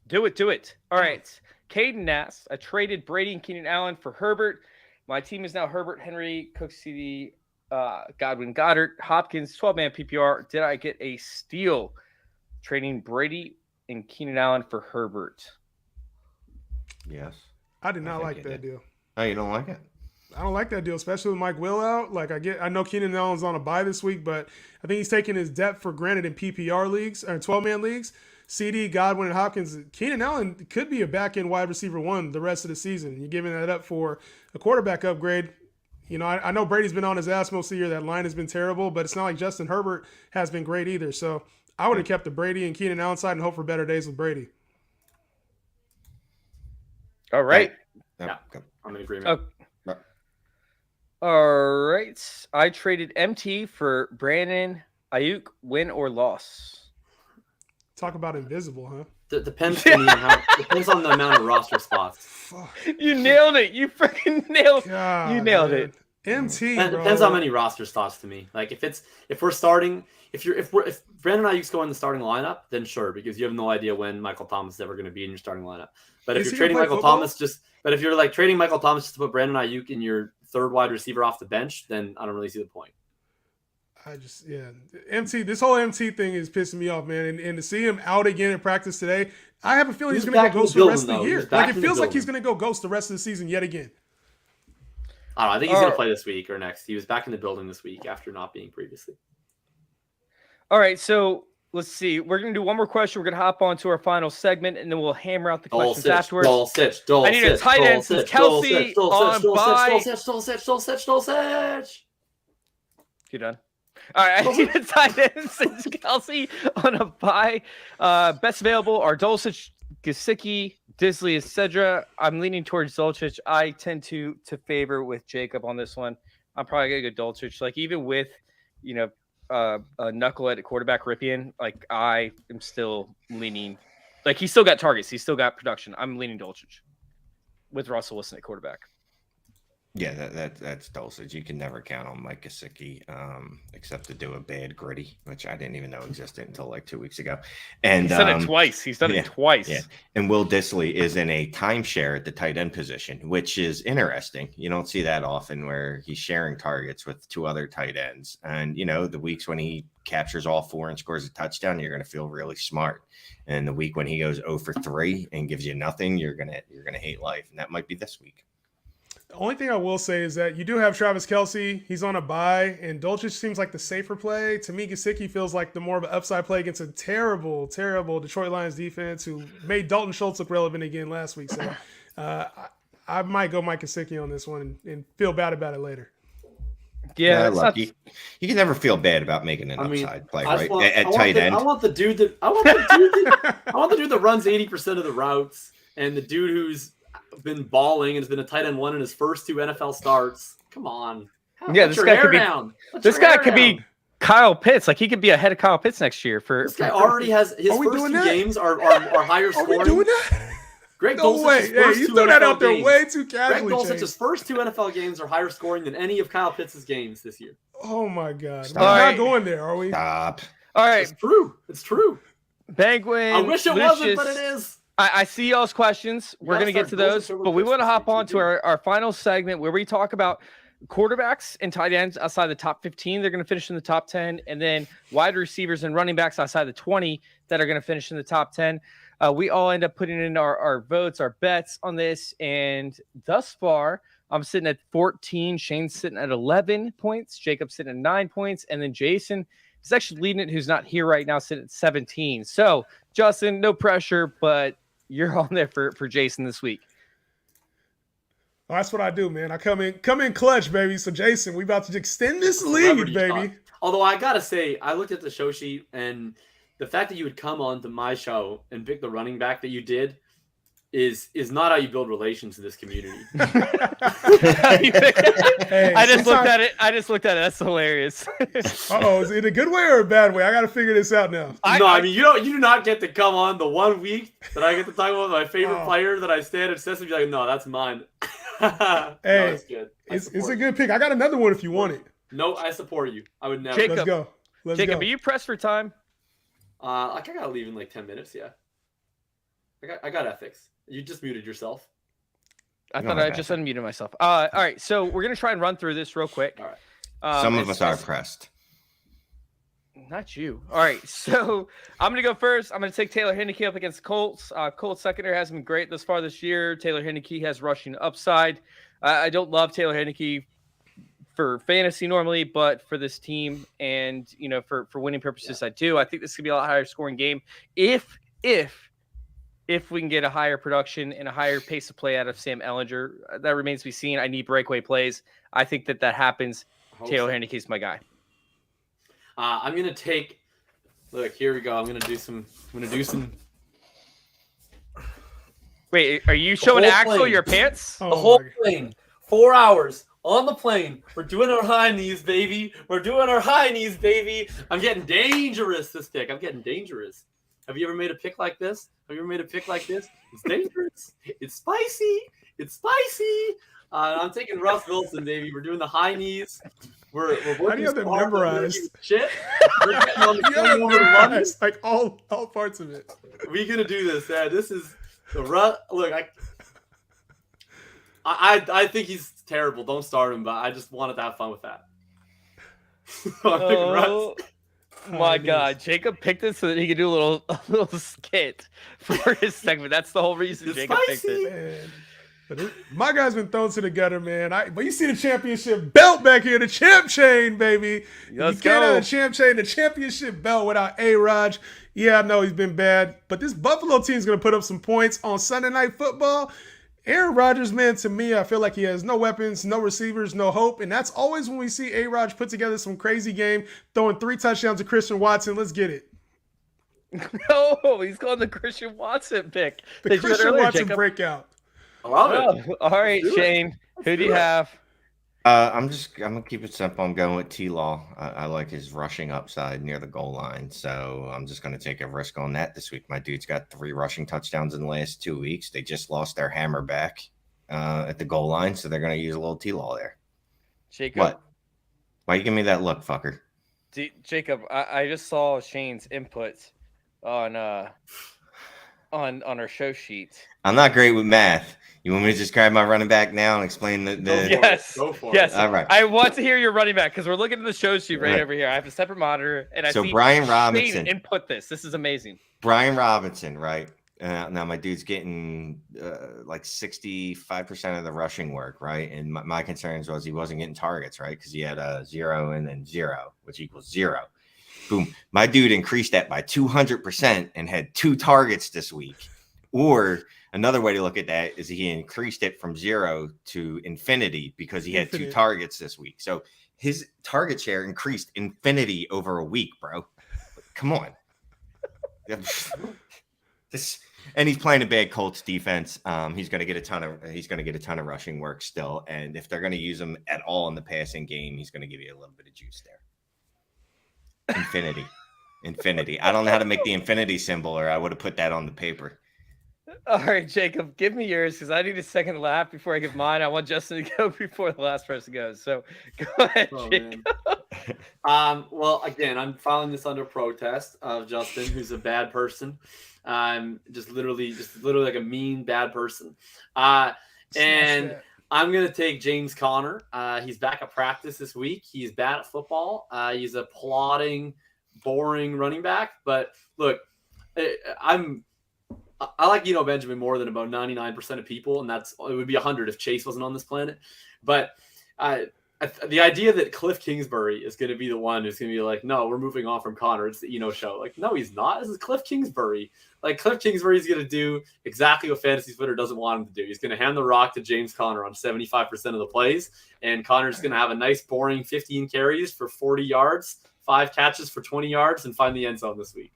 Do it. All right. Caden asks, I traded Brady and Keenan Allen for Herbert. My team is now Herbert, Henry, Cook, CD, Godwin, Goddard, Hopkins, 12-man PPR. Did I get a steal trading Brady and Keenan Allen for Herbert? Yes. I did not like that deal. Oh, you don't like it? I don't like that deal, especially with Mike Will out. Like I know Keenan Allen's on a bye this week, but I think he's taking his depth for granted in PPR leagues or 12-man leagues. CD, Godwin, and Hopkins. Keenan Allen could be a back-end wide receiver one the rest of the season. You're giving that up for a quarterback upgrade. You know, I know Brady's been on his ass most of the year. That line has been terrible, but it's not like Justin Herbert has been great either. So I would have kept the Brady and Keenan Allen side and hope for better days with Brady. All right. Yeah, I'm in agreement. All right. I traded MT for Brandon Ayuk. Win or loss? Talk about invisible, huh? Depends on the amount of roster spots. Fuck. You nailed it. You freaking nailed it. You nailed it. MT, It bro. depends how many roster spots to me. Like if Brandon Ayuk's going in the starting lineup, then sure, because you have no idea when Michael Thomas is ever going to be in your starting lineup. But if you're trading Michael Thomas if you're like trading Michael Thomas just to put Brandon Ayuk in your third wide receiver off the bench, then I don't really see the point. MT, this whole MT thing is pissing me off, man. And to see him out again in practice today, I have a feeling he's going to go ghost for the rest of the year. Like it feels like he's going to go ghost the rest of the season yet again. I don't know. I think he's going to play this week or next. He was back in the building this week after not being previously. All right, so let's see. We're going to do one more question. We're going to hop on to our final segment, and then we'll hammer out the questions afterwards. I need a tight end since Kelsey on bye. You done? All right, I need a tight end since Kelsey on a bye. Best available are Dulcich, Gesicki, Disley, etc. I'm leaning towards Dulcich. I tend to favor with Jacob on this one. I'm probably going to go Dulcich. Like even with, a knucklehead at quarterback Ripien, like I am still leaning. Like he's still got targets. He's still got production. I'm leaning Dulcich with Russell Wilson at quarterback. Yeah, that's Dulcich. You can never count on Mike Gesicki, except to do a bad gritty, which I didn't even know existed until like 2 weeks ago. And he's done it twice. He's done it twice. Yeah. And Will Disley is in a timeshare at the tight end position, which is interesting. You don't see that often where he's sharing targets with two other tight ends. And, the weeks when he captures all four and scores a touchdown, you're going to feel really smart. And the week when he goes 0 for 3 and gives you nothing, you're going to hate life. And that might be this week. only thing I will say is that you do have Travis Kelce. He's on a bye, and Dulcich seems like the safer play. To me, Gesicki feels like the more of an upside play against a terrible, terrible Detroit Lions defense who made Dalton Schultz look relevant again last week. So I might go Mike Gesicki on this one and feel bad about it later. Yeah, lucky. You can never feel bad about making an upside play, right? At tight end. I want the dude that runs 80% of the routes, and the dude who's been balling and has been a tight end 1 in his first 2 NFL starts. Come on. This guy could be Kyle Pitts. Like, he could be ahead of Kyle Pitts next year. This guy already has his first 2 games are higher scoring. Are we doing that? Greg No Dulcich's way. first You 2 threw that NFL out there games. way too casually. Greg Dulcich's first 2 NFL games are higher scoring than any of Kyle Pitts' games this year. Oh my God. Stop. We're not going there, are we? Stop. All right, It's true. It's true. Penguin. I wish it wasn't, but it is. I see y'all's questions. We're going to get to those, but we want to hop on to our final segment where we talk about quarterbacks and tight ends outside the top 15. They're going to finish in the top 10, and then wide receivers and running backs outside the 20 that are going to finish in the top 10. We all end up putting in our votes, our bets on this, and thus far, I'm sitting at 14. Shane's sitting at 11 points. Jacob's sitting at 9 points, and then Jason is actually leading it, who's not here right now, sitting at 17. So, Justin, no pressure, but you're on there for Jason this week. Oh, that's what I do, man. I come in clutch, baby. So, Jason, we about to extend this lead, baby. Although I gotta say, I looked at the show sheet, and the fact that you would come on to my show and pick the running back that you did is not how you build relations in this community. Hey, I just looked at it. That's hilarious. Uh-oh, is it a good way or a bad way? I got to figure this out now. I mean, you do not get to come on the 1 week that I get to talk about my favorite player that I stand at and be like, no, that's mine. Hey, no, that's good. It's a good pick. I got another one if you want it. No, I support you. I would never. Jacob, Let's go. Jacob, are you pressed for time? I gotta leave in like 10 minutes. Yeah. I got ethics. You just muted yourself. I thought I just unmuted myself. All right, so we're gonna try and run through this real quick. All right. Some of us are pressed. Not you. All right, so I'm going to go first. I'm going to take Taylor Heinicke up against the Colts. Colts secondary hasn't been great thus far this year. Taylor Heinicke has rushing upside. I don't love Taylor Heinicke for fantasy normally, but for this team and, for winning purposes, I do. I think this could be a lot higher scoring game if we can get a higher production and a higher pace of play out of Sam Ehlinger. That remains to be seen. I need breakaway plays. I think that happens. Taylor Heinicke is my guy. I'm gonna take. Look, here we go. I'm gonna do some. Wait, are you showing Axel your pants? The whole plane. 4 hours on the plane. We're doing our high knees, baby. I'm getting dangerous this pick. I'm getting dangerous. Have you ever made a pick like this? It's dangerous. It's spicy. I'm taking Russ Wilson, baby. We're doing the high knees. We're How do you have them memorized? Shit. We're getting on the plane over to London. Like all parts of it. We're gonna do this, man. This is the Russ. Look, I think he's terrible. Don't start him, but I just wanted to have fun with that. My God, Jacob picked it so that he could do a little skit for his segment. That's the whole reason Jacob picked it. Man. But my guy's been thrown to the gutter, man. But you see the championship belt back here, the champ chain, baby. Let's you can't go. have the champ chain, the championship belt without A-Raj. Yeah, I know he's been bad, but this Buffalo team's going to put up some points on Sunday Night Football. Aaron Rodgers, man, to me, I feel like he has no weapons, no receivers, no hope. And that's always when we see A-Raj put together some crazy game, throwing 3 touchdowns to Christian Watson. Let's get it. No, he's calling the Christian Watson pick. The Christian Watson breakout. I love it. All right, Shane, who do you have? I'm gonna keep it simple. I'm going with T-Law. I like his rushing upside near the goal line, so I'm just gonna take a risk on that this week. My dude's got 3 rushing touchdowns in the last 2 weeks. They just lost their hammer back at the goal line, so they're gonna use a little T-Law there. Jacob, what? Why you give me that look, fucker? Jacob, I just saw Shane's input on our show sheet. I'm not great with math. You want me to just grab my running back now and explain the Yes. Go for yes. it. All right. I want to hear your running back because we're looking at the show sheet right over here. I have a separate monitor, and I see Brian Robinson Shane input this. This is amazing. Brian Robinson, right? Now my dude's getting like 65% of the rushing work, right? And my concerns was he wasn't getting targets, right? Because he had a 0 and then 0, which equals 0. Boom. My dude increased that by 200% and had 2 targets this week. Or another way to look at that is he increased it from 0 to infinity because he had 2 targets this week. So his target share increased infinity over a week, bro. Come on. And he's playing a bad Colts defense. He's going to get a ton of rushing work still. And if they're going to use him at all in the passing game, he's going to give you a little bit of juice there. Infinity. I don't know how to make the infinity symbol, or I would have put that on the paper. All right, Jacob, give me yours because I need a second laugh before I give mine. I want Justin to go before the last person goes. So go ahead, Jacob. Well, again, I'm filing this under protest of Justin, who's a bad person. Just literally like a mean, bad person. And I'm going to take James Conner. He's back at practice this week. He's bad at football. He's a plodding, boring running back. But look, I like Benjamin more than about 99% of people, and it would be 100 if Chase wasn't on this planet. But the idea that Cliff Kingsbury is going to be the one who's going to be like, no, we're moving on from Connor. It's the show. Like, no, he's not. This is Cliff Kingsbury. Like, Cliff Kingsbury is going to do exactly what Fantasy Twitter doesn't want him to do. He's going to hand the rock to James Conner on 75% of the plays, and Connor's going to have a nice, boring 15 carries for 40 yards, 5 catches for 20 yards, and find the end zone this week.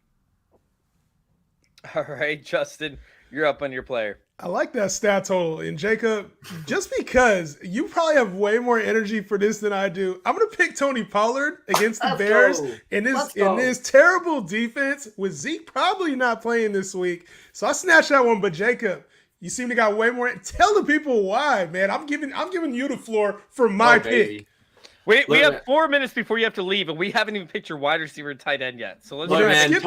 All right, Justin, you're up on your player. I like that stat total. And Jacob, just because you probably have way more energy for this than I do, I'm going to pick Tony Pollard against the Bears in this terrible defense with Zeke probably not playing this week. So I snatched that one. But Jacob, you seem to got way more. Tell the people why, man. I'm giving you the floor for my pick. We have 4 minutes before you have to leave, and we haven't even picked your wide receiver and tight end yet. So let's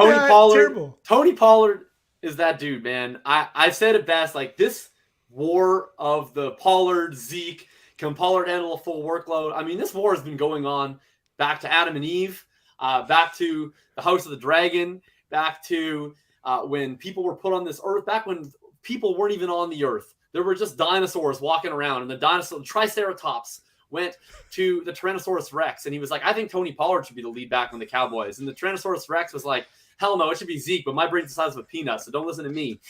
Tony Pollard is that dude, man. I said it best, like this war of the Pollard, Zeke, can Pollard handle a full workload? I mean, this war has been going on back to Adam and Eve, back to the House of the Dragon, back to when people were put on this earth, back when people weren't even on the earth. There were just dinosaurs walking around, and the Triceratops went to the Tyrannosaurus Rex, and he was like, I think Tony Pollard should be the lead back on the Cowboys. And the Tyrannosaurus Rex was like, hell no, it should be Zeke, but my brain's the size of a peanut, so don't listen to me.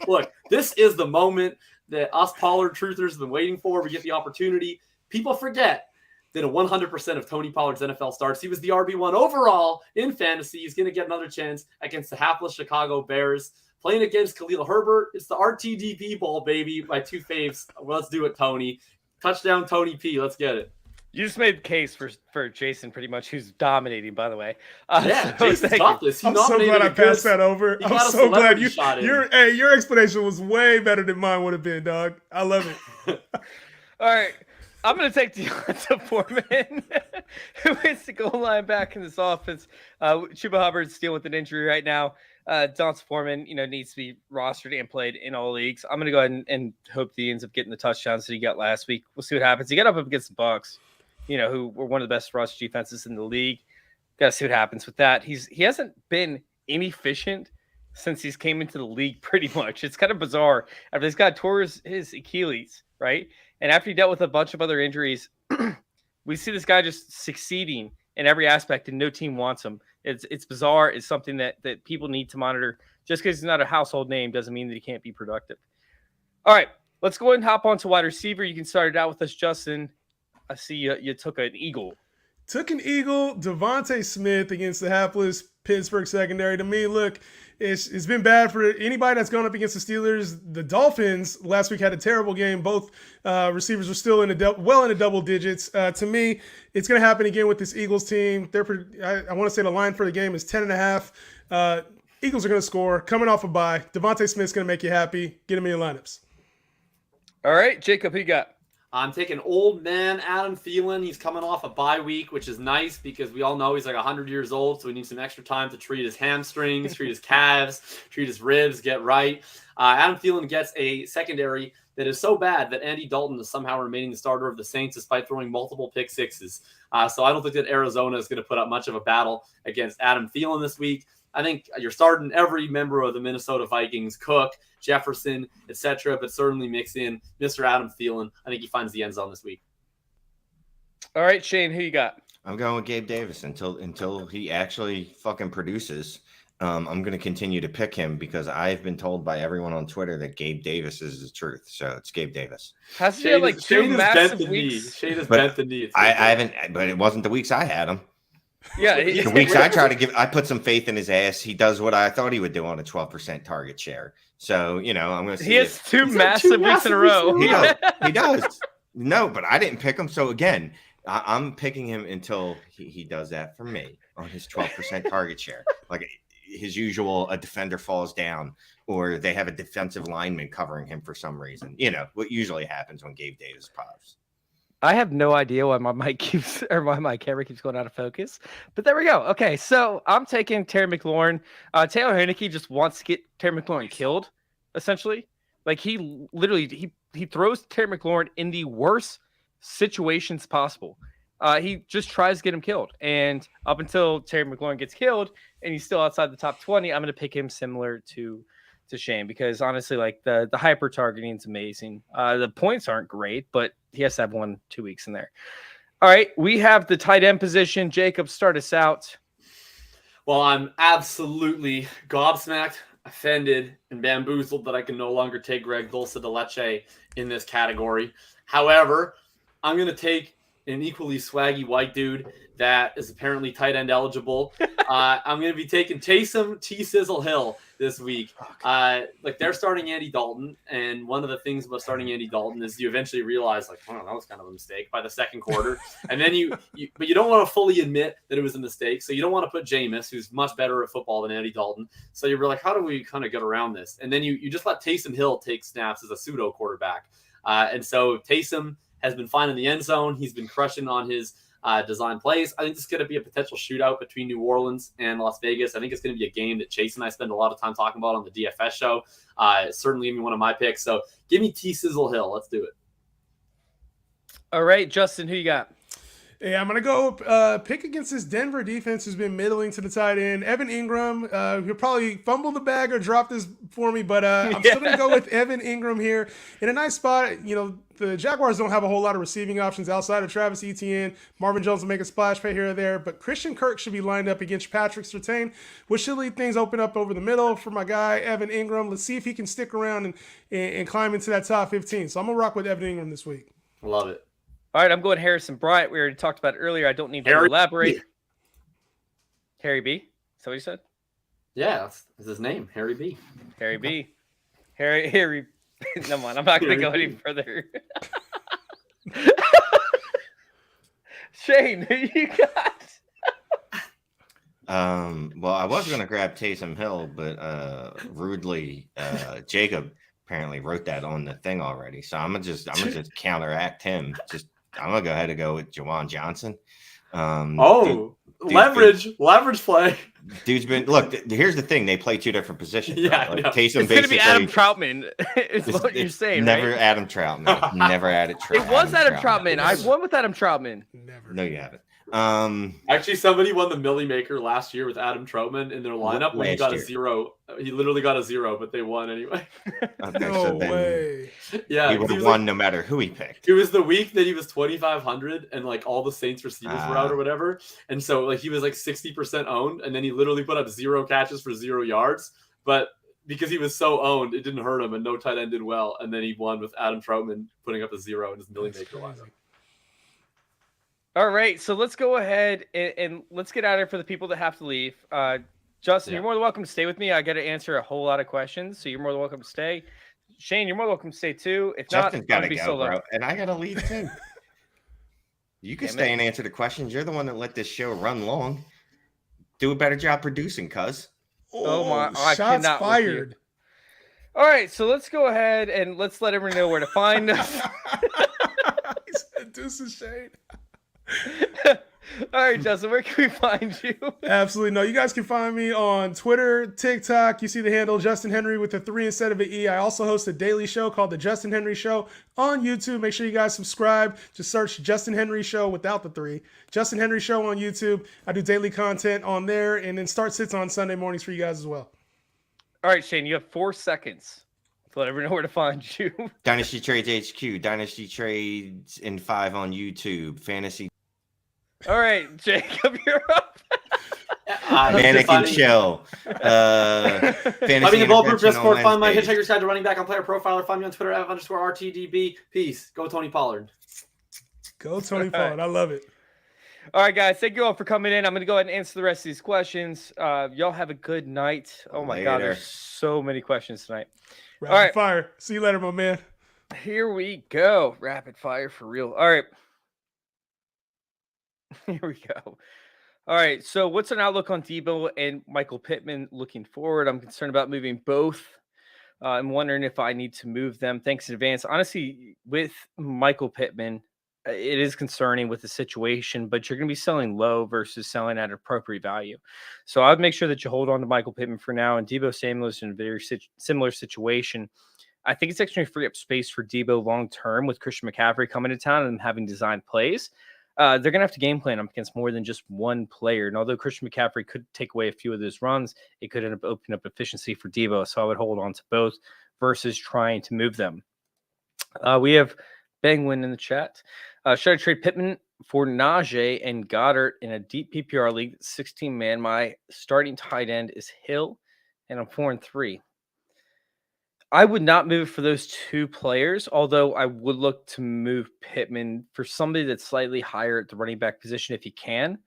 Look, this is the moment that us Pollard truthers have been waiting for. We get the opportunity. People forget that 100% of Tony Pollard's NFL starts, he was the RB1 overall in fantasy. He's going to get another chance against the hapless Chicago Bears. Playing against Khalil Herbert, it's the RTDP Bowl, baby, by 2 faves. Well, let's do it, Tony. Touchdown, Tony P. Let's get it. You just made the case for Jason, pretty much, who's dominating, by the way. Jason stopped this. I'm so glad I passed that over. I'm so glad your explanation was way better than mine would have been, dog. I love it. All right. I'm going to take Deonta Foreman, who is the goal line back in this offense. Chuba Hubbard's dealing with an injury right now. Deonta Foreman, needs to be rostered and played in all leagues. I'm going to go ahead and hope he ends up getting the touchdowns that he got last week. We'll see what happens. He got up against the Bucs, who were one of the best rush defenses in the league. Got to see what happens with that. He hasn't been inefficient since he's came into the league, pretty much. It's kind of bizarre. After this guy tore his Achilles, right? And after he dealt with a bunch of other injuries, we see this guy just succeeding in every aspect, and no team wants him. It's bizarre. It's something that people need to monitor. Just because he's not a household name doesn't mean that he can't be productive. All right, let's go ahead and hop on to wide receiver. You can start it out with us, Justin. I see you took an Eagle. Took an Eagle, Devontae Smith against the hapless Pittsburgh secondary. To me, look, it's been bad for anybody that's gone up against the Steelers. The Dolphins last week had a terrible game. Both receivers were still in the double digits. To me, it's going to happen again with this Eagles team. I want to say the line for the game is 10.5. Eagles are going to score. Coming off a bye, Devontae Smith's going to make you happy. Get him in your lineups. All right, Jacob, who you got? I'm taking old man Adam Thielen. He's coming off a bye week, which is nice because we all know he's like 100 years old, so we need some extra time to treat his hamstrings, treat his calves, treat his ribs, get right. Adam Thielen gets a secondary that is so bad that Andy Dalton is somehow remaining the starter of the Saints despite throwing multiple pick sixes. So I don't think that Arizona is going to put up much of a battle against Adam Thielen this week. I think you're starting every member of the Minnesota Vikings, Cook, Jefferson, etc., but certainly mix in Mr. Adam Thielen. I think he finds the end zone this week. All right, Shane, who you got? I'm going with Gabe Davis until he actually fucking produces. I'm going to continue to pick him because I've been told by everyone on Twitter that Gabe Davis is the truth. So it's Gabe Davis. Has he had like two massive weeks? Shane has bent the knee. I haven't, but it wasn't the weeks I had him. Yeah, The weeks I try to I put some faith in his ass. He does what I thought he would do on a 12% target share. So, I'm going to see. He has two massive weeks in a row. He does. No, but I didn't pick him. So again, I'm picking him until he does that for me on his 12% target share. Like his usual, a defender falls down or they have a defensive lineman covering him for some reason. What usually happens when Gabe Davis pops. I have no idea why my my camera keeps going out of focus, but there we go. Okay, so I'm taking Terry McLaurin. Taylor Heinicke just wants to get Terry McLaurin killed, essentially. Like he literally he throws Terry McLaurin in the worst situations possible. He just tries to get him killed, and up until Terry McLaurin gets killed and he's still outside the top 20, I'm going to pick him similar to Shane because honestly, like the hyper targeting is amazing. The points aren't great, but he has to have 1-2 weeks in there. All right, we have the tight end position. Jacob, start us out. Well, I'm absolutely gobsmacked, offended, and bamboozled that I can no longer take Greg Dulce de Leche in this category. However, I'm going to take an equally swaggy white dude that is apparently tight end eligible. I'm going to be taking Taysom T-Sizzle Hill this week. Like they're starting Andy Dalton, and one of the things about starting Andy Dalton is you eventually realize, like, oh, that was kind of a mistake by the second quarter. And then but you don't want to fully admit that it was a mistake. So you don't want to put Jameis, who's much better at football than Andy Dalton. So you're like, how do we kind of get around this? And then you just let Taysom Hill take snaps as a pseudo quarterback. And so Taysom has been fine in the end zone. He's been crushing on his design plays. I think this is going to be a potential shootout between New Orleans and Las Vegas. I think it's going to be a game that Chase and I spend a lot of time talking about on the DFS show. It's certainly going to be one of my picks. So give me T-Sizzle Hill. Let's do it. All right, Justin, who you got? Yeah, I'm going to go pick against this Denver defense who's been middling to the tight end. Evan Ingram, he'll probably fumble the bag or drop this for me, but I'm still going to go with Evan Ingram here in a nice spot. The Jaguars don't have a whole lot of receiving options outside of Travis Etienne. Marvin Jones will make a splash play here or there, but Christian Kirk should be lined up against Patrick Surtain, which should leave things open up over the middle for my guy, Evan Ingram. Let's see if he can stick around and climb into that top 15. So I'm going to rock with Evan Ingram this week. Love it. All right, I'm going Harrison Bryant. We already talked about it earlier. I don't need to elaborate. Harry B. Is that what you said? Yeah, that's his name, Harry B. Harry B. Harry. No, man, I'm not going to go any further. Shane, who you got? Well, I was going to grab Taysom Hill, but rudely, Jacob apparently wrote that on the thing already. So I'm gonna just counteract him. I'm gonna go ahead and go with Jawan Johnson. Leverage play. Dude's been here's the thing. They play two different positions. Yeah, right? Taysom it's gonna be Adam Troutman. Is what you're saying. Never right? Adam Troutman. Never added Troutman. It was Adam Troutman. I won with Adam Troutman. Never. No, you haven't. Actually, somebody won the Millie Maker last year with Adam Troutman in their lineup when he got a 0. He literally got a 0, but they won anyway. Okay, No way. Yeah, he would have won no matter who he picked. It was the week that he was 2,500 and like all the Saints receivers were out or whatever, and so like he was like 60% owned, and then he literally put up 0 catches for 0 yards, but because he was so owned, it didn't hurt him, and no tight end did well, and then he won with Adam Troutman putting up a 0 in his Millie Maker lineup. All right, so let's go ahead and let's get out of here for the people that have to leave. Justin, You're more than welcome to stay with me. I got to answer a whole lot of questions, so you're more than welcome to stay. Shane, you're more than welcome to stay too. If Justin's not, got to go, solo. bro, and I got to leave too. You can stay and answer the questions. You're the one that let this show run long. Do a better job producing, cuz. Oh my! I Shots cannot fired. All right, so let's go ahead and let's let everyone know where to find us. He said, "Deuces, Shane." All right, Justin, where can we find you? Absolutely. No, you guys can find me on Twitter, TikTok. You see the handle Justin Henry with a 3 instead of an E. I also host a daily show called The Justin Henry Show on YouTube. Make sure you guys subscribe. Just search Justin Henry Show without the 3. Justin Henry Show on YouTube. I do daily content on there, and then Start Sits on Sunday mornings for you guys as well. All right, Shane, you have 4 seconds to let everyone know where to find you. Dynasty Trades HQ, Dynasty Trades in 5 on YouTube, Fantasy All right, Jacob, you're up. Mannequin Show. Fantasy Find me in the Bulletproof Intervention Discord. on Find my Wednesdays. Hitchhiker's Guide to Running Back on Player Profiler. Find me on Twitter @_RTDB. Peace. Go Tony Pollard. Go Tony Pollard. I love it. All right, guys, thank you all for coming in. I'm going to go ahead and answer the rest of these questions. Y'all have a good night. Oh, my God, Later. there's so many questions tonight. Rapid All right. fire. See you later, my man. Here we go. Rapid fire for real. All right. Here we go. All right. So what's an outlook on Debo and Michael Pittman looking forward? I'm concerned about moving both. I'm wondering if I need to move them. Thanks in advance. Honestly, with Michael Pittman, it is concerning with the situation, but you're going to be selling low versus selling at appropriate value. So I'd make sure that you hold on to Michael Pittman for now. And Debo Samuel is in a very similar situation. I think it's actually free up space for Debo long term with Christian McCaffrey coming to town and having designed plays. They're going to have to game plan up against more than just one player. And although Christian McCaffrey could take away a few of those runs, it could end up opening up efficiency for Debo. So I would hold on to both versus trying to move them. We have Bangwin in the chat. Should I trade Pittman for Najee and Goddard in a deep PPR league? 16-man. My starting tight end is Hill, and I'm 4-3. I would not move for those two players, although I would look to move Pittman for somebody that's slightly higher at the running back position if you can.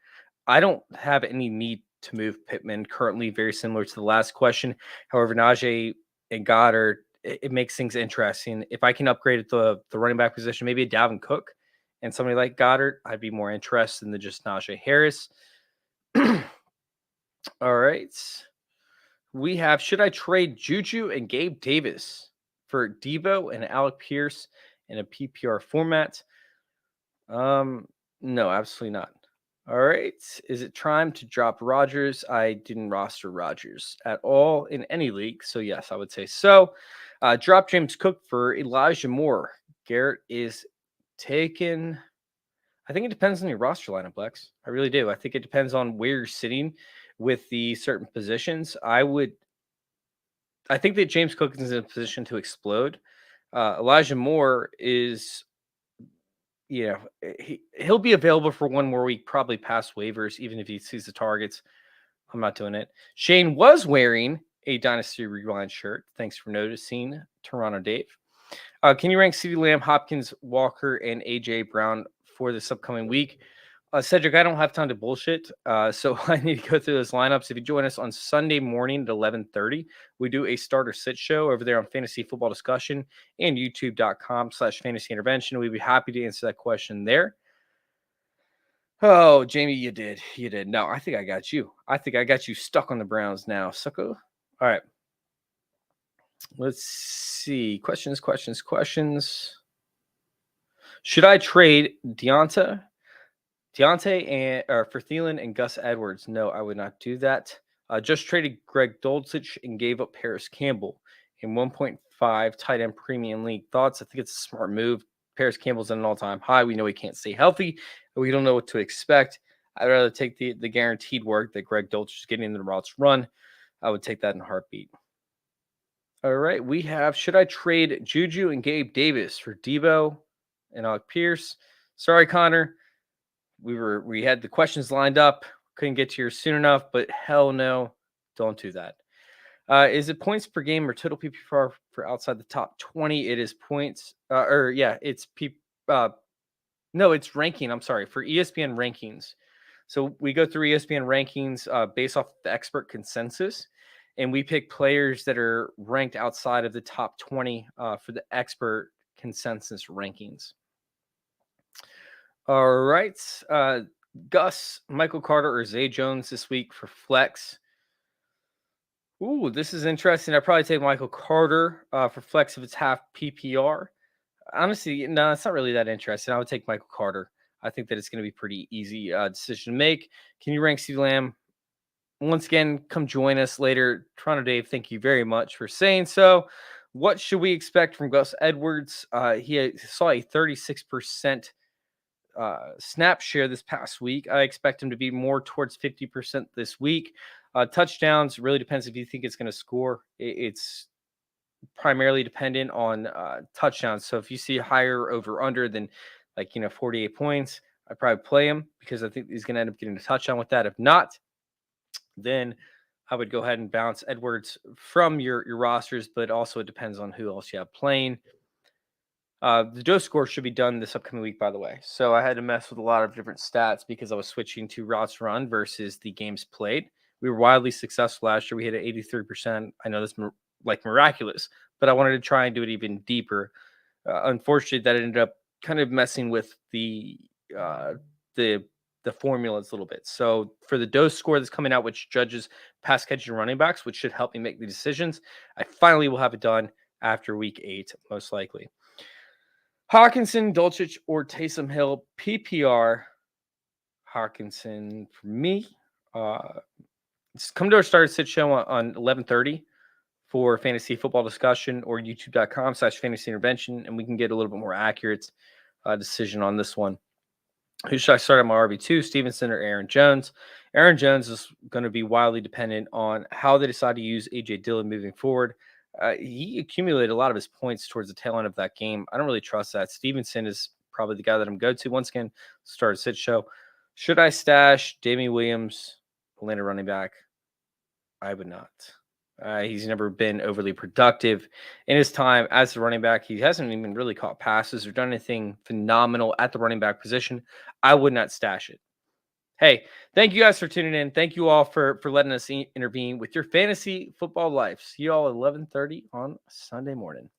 I don't have any need to move Pittman currently, very similar to the last question. However, Najee and Goddard, it makes things interesting. If I can upgrade at the running back position, maybe a Dalvin Cook and somebody like Goddard, I'd be more interested than just Najee Harris. All right. We have, should I trade Juju and Gabe Davis for Debo and Alec Pierce in a PPR format? No, absolutely not. All right. Is it time to drop Rodgers? I didn't roster Rodgers at all in any league. So yes, I would say so. Drop James Cook for Elijah Moore. Garrett is taken. I think it depends on your roster lineup, Lex. I really do. I think it depends on where you're sitting with the certain positions. I think that James Cook is in a position to explode. Elijah Moore is, he'll be available for one more week, probably past waivers, even if he sees the targets. I'm not doing it. Shane was wearing a Dynasty Rewind shirt. Thanks for noticing, Toronto Dave. Can you rank CeeDee Lamb, Hopkins, Walker, and A.J. Brown for this upcoming week? Cedric, I don't have time to bullshit, so I need to go through those lineups. If you join us on Sunday morning at 11:30, we do a starter sit show over there on Fantasy Football Discussion and youtube.com/fantasy intervention. We'd be happy to answer that question there. Oh, Jamie, you did. No, I think I got you. I think I got you stuck on the Browns now, sucko. All right. Let's see. Questions. Should I trade Deontay and for Thielen and Gus Edwards? No, I would not do that. Just traded Greg Dulcich and gave up Paris Campbell in 1.5 tight end premium league. Thoughts? I think it's a smart move. Paris Campbell's at an all-time high. We know he can't stay healthy. We don't know what to expect. I'd rather take the guaranteed work that Greg Dulcich is getting in the routes run. I would take that in a heartbeat. All right, we have, should I trade Juju and Gabe Davis for Debo and Alec Pierce? Sorry, Connor. We had the questions lined up. Couldn't get to yours soon enough, but hell no, don't do that. Is it points per game or total PPR for outside the top 20? It is points. It's ranking. I'm sorry, for ESPN rankings. So we go through ESPN rankings based off the expert consensus, and we pick players that are ranked outside of the top 20 for the expert consensus rankings. All right. Gus, Michael Carter, or Zay Jones this week for flex. Ooh, this is interesting. I'd probably take Michael Carter for flex if it's half PPR. Honestly, no, it's not really that interesting. I would take Michael Carter. I think that it's going to be pretty easy decision to make. Can you rank CeeDee Lamb? Once again, come join us later. Toronto Dave, thank you very much for saying so. What should we expect from Gus Edwards? He saw a 36% snap share this past week. I expect him to be more towards 50% this week. Touchdowns really depends if you think it's going to score. It's primarily dependent on touchdowns. So if you see higher over under than 48 points, I'd probably play him because I think he's going to end up getting a touchdown with that. If not, then I would go ahead and bounce Edwards from your rosters, but also it depends on who else you have playing. The dose score should be done this upcoming week, by the way. So I had to mess with a lot of different stats because I was switching to routes run versus the games played. We were wildly successful last year. We hit at 83%. I know that's miraculous, but I wanted to try and do it even deeper. Unfortunately, that ended up kind of messing with the formulas a little bit. So for the dose score that's coming out, which judges pass catching running backs, which should help me make the decisions, I finally will have it done after week 8, most likely. Hawkinson, Dulcich, or Taysom Hill, PPR. Hawkinson for me. Come to our Start Sit show on 11:30 for fantasy football discussion, or youtube.com/fantasy intervention, and we can get a little bit more accurate decision on this one. Who should I start at my RB2, Stevenson or Aaron Jones? Aaron Jones is going to be wildly dependent on how they decide to use A.J. Dillon moving forward. He accumulated a lot of his points towards the tail end of that game. I don't really trust that. Stevenson is probably the guy that I'm going to go to. Once again, Start a Sit show. Should I stash Damian Williams, Atlanta running back? I would not. He's never been overly productive in his time as a running back. He hasn't even really caught passes or done anything phenomenal at the running back position. I would not stash it. Hey, thank you guys for tuning in. Thank you all for letting us intervene with your fantasy football life. See you all at 11:30 on Sunday morning.